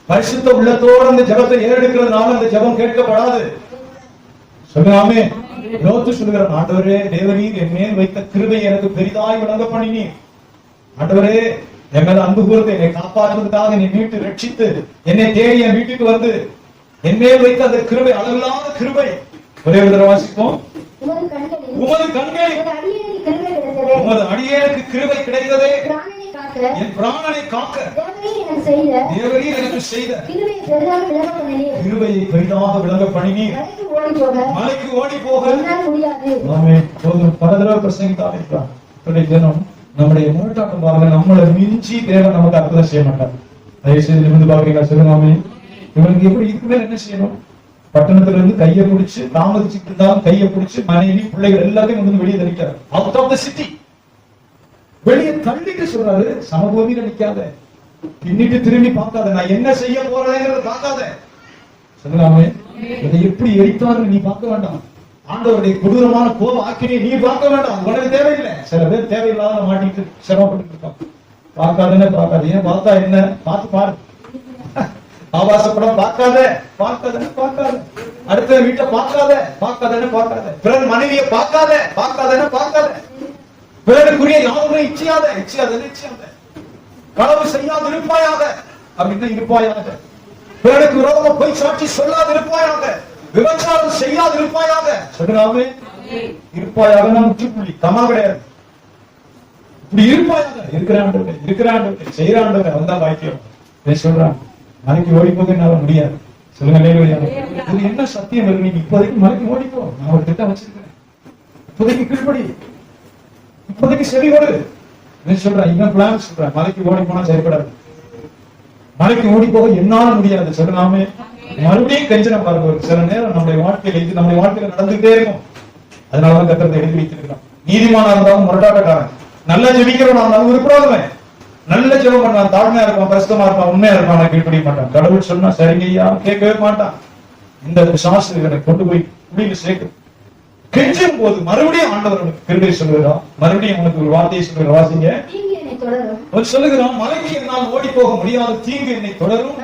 பரிசுத்த உள்ளத்தோட அந்த ஜெபத்தை ஏறெடுக்கிறதுனால அந்த ஜெபம் கேட்கப்படாது. சொல்லுங்க. லோத்து சொல்லுகிறான், ஆண்டவரே தேவரீர் என் மேல் வைத்த கிருபை எனக்கு பெரிதாய் விளங்க பண்ணினீர். ஆண்டவரே என் மேல அன்பு கூர்ந்து என்னை காப்பாற்றுவதற்காக என்னை மீட்டு ரட்சித்து என்னை தேடி என் வீட்டுக்கு வந்து என் மேல் வைத்த அந்த கிருபை, அளவில்லாத கிருபை. ஒரே ஒரு தடவை வாசிப்போம். உமது கண்களில் உமது அடியேனுக்கு கிருபை கிடைத்ததே, என் பிராணனை காக்க தேவரீர் எனக்கு செய்த கிருபையை பெரிதாக விளங்க பண்ணினீர். மலைக்கு ஓடி போக பல தடவை பிரசங்கித்தான். நம்முடைய முரட்டாட்டம் பாருங்க, நம்மளை மிஞ்சி தேவன் நமக்கு அற்புதம் செய்ய மாட்டார். தயவு செய்து நிமிர்ந்து பாக்குறீங்களா? சொல்லுங்க. இவனுக்கு எப்படி இதுக்கு மேல என்ன செய்யணும்? பட்டணத்துல இருந்து கையை பிடிச்சு தாமதிச்சுட்டு இருந்தாலும் கையை பிடிச்சு மனைவி பிள்ளைகள் எல்லாத்தையும் வந்து வெளியே தள்ளிட்டாரு. அவுட் ஆஃப் தி சிட்டி வெளியே தள்ளிட்டு சொல்றாரு, சமபூமியில நிக்காத, பின்னிட்டு திரும்பி பார்க்காத, நான் என்ன செய்ய போறேங்கிறத பார்க்காத. சொல்லுங்க. இதை எப்படி எரித்தாரு நீ பார்க்க வேண்டாம். ஆண்டவருடைய கொடூரமான கோப ஆக்கினை நீ பார்க்க வேண்டாம், உனக்கு தேவையில்லை. சில பேர் தேவையில்லாத மாட்டிட்டு சிரமப்பட்டு இருக்கான். பார்க்காதுன்னு பார்க்காது. ஏன் பார்த்தா என்ன? பார்த்து பாரு. ஆபாசப்படம் பார்க்காத, பார்க்காதன்னு பார்க்காத. அடுத்த வீட்டை பார்க்காத, பார்க்காதன்னு பார்க்காத. பிறர் மனைவியை பார்க்காத, பார்க்காதன்னு பார்க்காத. பிறருக்குரிய யாருமே இச்சையாத, இச்சையாதன்னு இச்சையாத. களவு செய்யாது இருப்பாயாக அப்படின்னு இருப்பாயாக. பிறருக்கு விரோதமா போய் சாட்சி சொல்லாது இருப்பாயாக. விபச்சாரம் செய்யாது இருப்பாயாக. சொல்லுங்க. இருப்பாயாக முற்றுப்புள்ளி, தமா கிடையாது. இப்படி இருப்பாயாக. இருக்கிறாண்டு செய்யறாண்டு வந்தா பாக்கியம் சொல்றான். மலைக்கு ஓடி போக என்னால முடியாது. சொல்லுங்க. இது என்ன சத்தியம் இருக்கு? நீங்க இப்போதைக்கு மலைக்கு ஓடிப்போ, நான் ஒரு திட்டம் வச்சிருக்கிறேன். இப்போதைக்கு கீழ்படி, இப்போதைக்கு செடி ஓடு சொல்றேன். இவன் பிளான் சொல்றேன். மலைக்கு ஓடி போனா செயல்படாது. மலைக்கு ஓடி போக என்னால முடியாது. சொல்லுங்க. மறுபடியும் கெஞ்சனம் பாருங்க. சில நேரம் நம்முடைய வாழ்க்கையில இது நம்முடைய வாழ்க்கையில நடந்துகிட்டே இருக்கும். அதனாலதான் கத்திரத்தை எழுதி வைத்திருக்கலாம். நீதிமானா இருந்தாலும் முரட்டாட்டக்காரன், நல்லா ஜெபிக்கிறவனா இருந்தாலும் விருப்பமே, நல்ல ஜெபம் பண்ணான், தாழ்மையா இருப்பான், பரிசுத்தமா இருப்பான், உண்மையா இருப்பான், கீழ்படிய மாட்டான். கடவுள் சொன்னா சரிங்கய்யா கேட்கவே மாட்டான். இந்த சாஸ்திரங்களை கொண்டு போய் குடியில சேர்க்க கெஞ்சும் போது மறுபடியும் ஆண்டவர் கிருபை சொல்லுகிறான். மறுபடியும் உனக்கு ஒரு வார்த்தையை சொல்லுகிற வாசிங்க. சொல்லுகிறான், மலைக்கு என்னால் ஓடி போக முடியாத தீங்கு என்னை தொடரும்,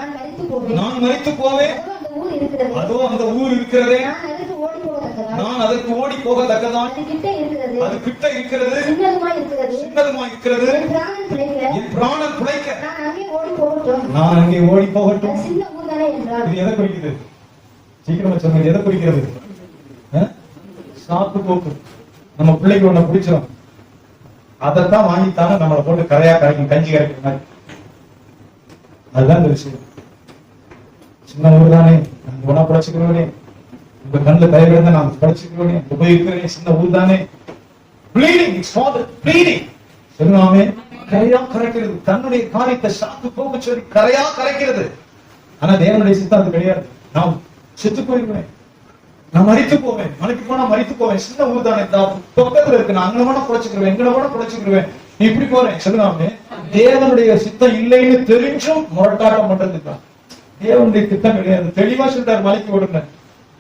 நான் மரித்து போவேன். அதோ அந்த ஊர் இருக்கிறதே, நான் அதற்கு ஓடி போகத்தக்கதான். அது கிட்ட இருக்கிறது, சின்னதுமா இருக்கிறது. என் பிராணன் பிழைக்க நான் அங்கே ஓடி போகட்டும். இது எதை குறிக்கிறது? சீக்கிரமா சொல்லுங்க. எதை குறிக்கிறது? சாப்பு போக்கு. நம்ம பிள்ளைக்கு ஒண்ணு பிடிச்சிடும், அதைத்தான் வாங்கித்தாங்க நம்மளை போட்டு கரையா கரைக்கும், கஞ்சி கரைக்கிற மாதிரி. அதுதான் இந்த விஷயம். சின்ன ஊர் தானே, நாங்க ஒன்னா படைச்சுக்கிறோனே, உங்க கண்ணுல தயவு இருந்தா நாங்க படைச்சுக்கிறோனே, உபயோகிக்கிறேன். சின்ன ஊர் தானே. Bleeding, it's father bleeding. சொல்லுவாமே, கரையா கரைக்கிறது. தன்னுடைய காரியத்தை சாத்து போக சொல்லி கரையா கரைக்கிறது. ஆனா தேவனுடைய சித்தம் அது கிடையாது. நான் செத்து போயிருவேன், நான் மரித்து போவேன், மலைக்கு போனா மரித்து போவேன். சின்ன ஊர் தானே, பக்கத்துல இருக்கு, நான் அங்க வேணா குறைச்சுக்கிறேன், எங்கட கூட குறைச்சுக்கிறேன், நீ இப்படி போறேன். சொல்லுவாமே, தேவனுடைய சித்தம் இல்லைன்னு தெரிஞ்சும் முரட்டாட்டம் பண்றதுதான். தேவனுடைய திட்டம் கிடையாது. தெளிவா சொல்றாரு, மலைக்கு ஓடுங்க.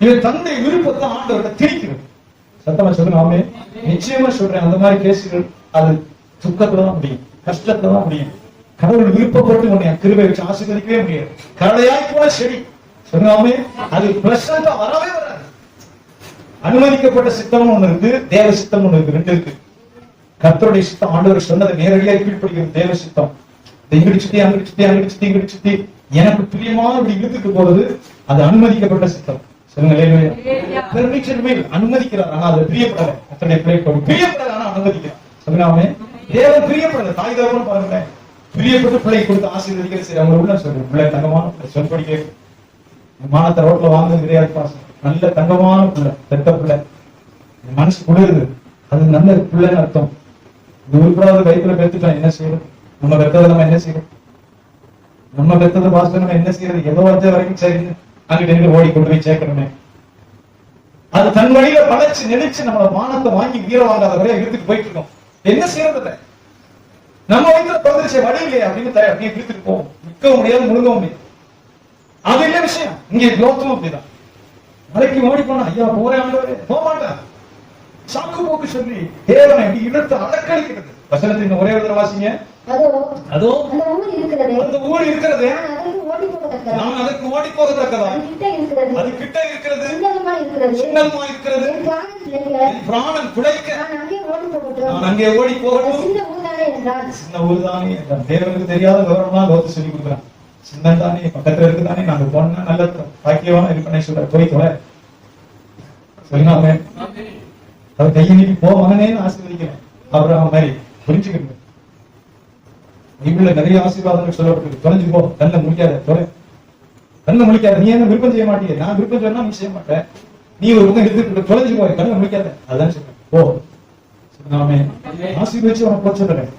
இவன் தன்னுடைய விருப்பத்தை ஆண்டவர்கிட்ட திணிக்கிறது. சத்தமா சொல்லுவாமே. நிச்சயமா சொல்றேன், அந்த மாதிரி கேசுகள் அது துக்கத்துலதான் முடியும், கஷ்டத்துலதான் முடியும். கடவுள் விருப்பப்பட்டு உன்னை கிருபை வச்சு ஆசீர்வதிக்கவே முடியாது. கடையாய் போல செடி சொல்லுவாமே, அது பிளசண்டா வரவே வராது. அனுமதிக்கப்பட்ட சித்தம் ஒண்ணு இருக்கு, தேவ சித்தம் ஒண்ணு இருக்கு, ரெண்டு இருக்கு. கர்த்தருடைய சித்தம் ஆண்டவர் சொன்னதை நேரடியாக கீழ்ப்படுகிறது தேவ சித்தம். இங்கிட்டு சுத்தி அங்கிட்டு சுத்தி அங்கிட்டு சுத்தி இங்கிட்டு சுத்தி எனக்கு பிரியமான இப்படி இழுத்துட்டு போறது அது அனுமதிக்கப்பட்ட சித்தம். அனுமதிக்கிறார், ஆனா அது பிரியப்படல. கர்த்தருடைய பிரியப்படல, ஆனா அனுமதிக்கிறார். சொல்லுவாமே, தேவன் பிரியப்படல. தாய் தகவலும் பாருங்க, பிரியப்பட்டு பிள்ளை கொடுத்து ஆசீர்வதிக்கிற சரி அவங்க உள்ள சொல்றேன். பிள்ளை தங்கமான சொல்படி கேட்கும். மானத்தை ரோட்ல வாங்குறது கிடையாது பாஸ். நல்ல தங்கமான பிள்ளை, பெத்த பிள்ளை, மனசு குளிருது, அது நல்ல பிள்ளைன்னு அர்த்தம். இது உருப்படாத கைக்குள்ள பெத்துட்டோம், என்ன செய்யறது? நம்ம பெத்ததை நம்ம என்ன செய்யறது? நம்ம பெத்ததை பாஸ் நம்ம என்ன செய்யறது? ஏதோ வச்ச வரைக்கும் சரி, அங்கிட்ட ஓடி கொண்டு போய் சேர்க்கணுமே. அது தன் வழியில பழச்சு நினைச்சு நம்மள மானத்தை வாங்கி வீர வாங்காத வரையா எடுத்துட்டு போயிட்டு இருக்கோம். என்ன செய்யறது? நம்ம வயிற்றுல பிறந்துருச்சு, வழி இல்லையா அப்படின்னு அப்படியே இழுத்துட்டு போவோம். நிற்கவும் முடியாது, முழுங்கவும் முடியாது. அது இல்ல விஷயம். இங்கே லோகமும் அப்படிதான். மலைக்கு ஓடி போனா ஐயா போறேன், போக மாட்டேன், சாக்கு போக்கு சொல்லி தேவனை அப்படி இழுத்து அடக்களிக்கிறது. வசனத்தின் ஒரே ஒரு வாசிங்க. அதோ அந்த ஊர் இருக்கிறது, நான் அதற்கு ஓடி போகத்தக்கதா, அது கிட்ட இருக்கிறது, சின்னமா இருக்கிறது, பிராணன் குலைக்க நான் அங்கே ஓடி போகட்டும். சின்ன ஊர் தானே, தேவனுக்கு தெரியாத விவரம்லாம் லோகத்தை சொல்லி கொடுக்குறான். சின்ன தானே, பக்கத்துல இருக்குதானே, நாங்க போனா நல்ல பாக்கியமான இருப்பனை சொல்ற போய் தொலை சொல்லுங்க. அவர் கையை நீட்டி போ மகனேன்னு ஆசீர்வதிக்கிறேன். அப்புறம் மாதிரி புரிஞ்சுக்கணும். பைபிள்ல நிறைய ஆசீர்வாதங்கள் சொல்லப்பட்டிருக்கு. தொலைஞ்சு போ, கண்ணை முடிக்காத, தொலை, கண்ணை முடிக்காத. நீ என்ன விருப்பம் செய்ய மாட்டீங்க, நான் விருப்பம் சொன்னா நீ செய்ய மாட்டேன். நீ ஒரு பக்கம் எடுத்துட்டு தொலைஞ்சு போய் கண்ணை முடிக்காத, அதான் சொல்றேன். போ நாமே ஆசீர்வதிச்சு உனக்கு போக சொல்றேன்.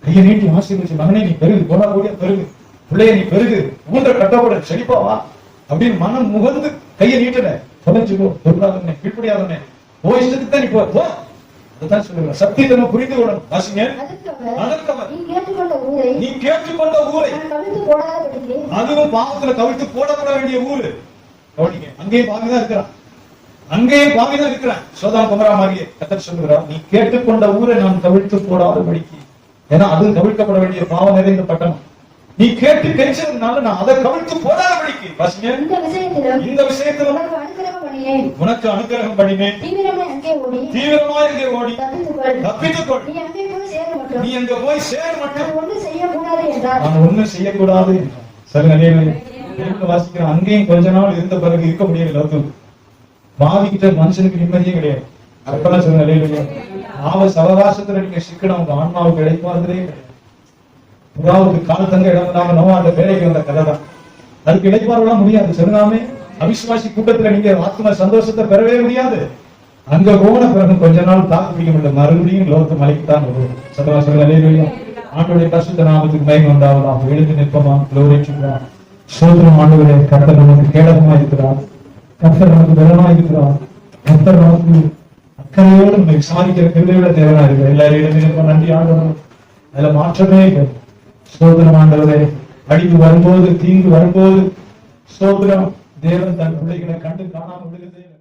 கையை நீட்டி ஆசீர்வதிச்சு மகனே நீ பெருகு, போனா கூடிய பெருகு, பிள்ளைய நீ பெருகு, ஊன்ற கட்டப்பட செழிப்பா வா அப்படின்னு மனம் முகந்து கையை நீட்டுற. தொலைஞ்சு போ, பொருளாதாரனே, கீழ்படியாதனே, போ, இஷ்டத்துக்கு தான் நீ போ. அதுதான் சொல்லுவேன். சத்தியத்தை நம்ம புரிந்து கொள்ளணும். வாசிங்க. நீ கேட்டுக்கொண்ட ஊரை, அதுவும் பாவத்துல கவிழ்த்து போடப்பட வேண்டிய ஊரு. கவனிங்க, அங்கேயும் பாவிதான் இருக்கிறான், அங்கேயும் பாவிதான் இருக்கிறான். சோதாம் குமரா மாதிரியே கர்த்தர் சொல்லுகிறார், நீ கேட்டுக்கொண்ட ஊரை நான் கவிழ்த்து போடாதபடிக்கு. ஏன்னா அது கவிழ்க்கப்பட வேண்டிய பாவம் நிறைந்த பட்டணம். நீ கேட்டு கெஞ்சதுனால நான் அதை கவிழ்த்து போடாதபடிக்கு. வாசிங்க. இந்த விஷயத்துல உனக்கு அனுக்கிரகம் பண்ணினேன், தீவிரமா இங்கே ஓடி தப்பித்துக்கொள், நீ அங்க போய் சேர மட்டும் நான் ஒண்ணும் செய்யக்கூடாது என்றான். சரி, நிறைய வாசிக்கிறேன். அங்கேயும் கொஞ்ச நாள் இருந்த பிறகு இருக்க முடியல. பாவிக்கிட்ட மனுஷனுக்கு நிம்மதியே கிடையாது. அப்பெல்லாம் சொல்லுங்க, நிலையில ஆவ சவகாசத்துல நீங்க சிக்கணும், உங்க ஆன்மாவுக்கு இழைப்பாததே கிடையாது. புறாவுக்கு கால் தங்க இடம் இல்லாம நோவா அந்த வேலைக்கு வந்த கதை தான். அதுக்கு இழைப்பாரெல்லாம் முடியாது. சொல்லாமே அவிசுவாசி கூட்டத்துல நீங்க ஆத்ம சந்தோஷத்தை பெறவே முடியாது. அங்க போன பிறகு கொஞ்ச நாள் தாக்கு பிடிக்க முடியல, மறுபடியும் லோகத்தை மலைக்குத்தான் வருவோம். சதவாசங்கள் ஆண்டுடைய பரிசுத்த நாமத்துக்கு மகிமை உண்டாவதாக. எழுந்து நிற்பமா, லோரிச்சுக்கிறார். சோதனம் ஆண்டுடைய கர்த்தர் நமக்கு கேடகமா இருக்கிறார், கர்த்தர் நமக்கு பலமா இருக்கிறார், கர்த்தர் நமக்கு அக்கறையோடு நம்ம விசாரிக்கிற கிருபையோட தேவனா இருக்கிறார். எல்லாரும் எழுந்து நிற்போம். நன்றி ஆண்டவர், அதுல மாற்றமே இல்லை. சோதனம் ஆண்டவரே, அடிப்பு வரும்போது, தீங்கு வரும்போது, சோதனம் தேவன் தன் பிள்ளைகளை கண்டு காணாமல் விடுகிறது.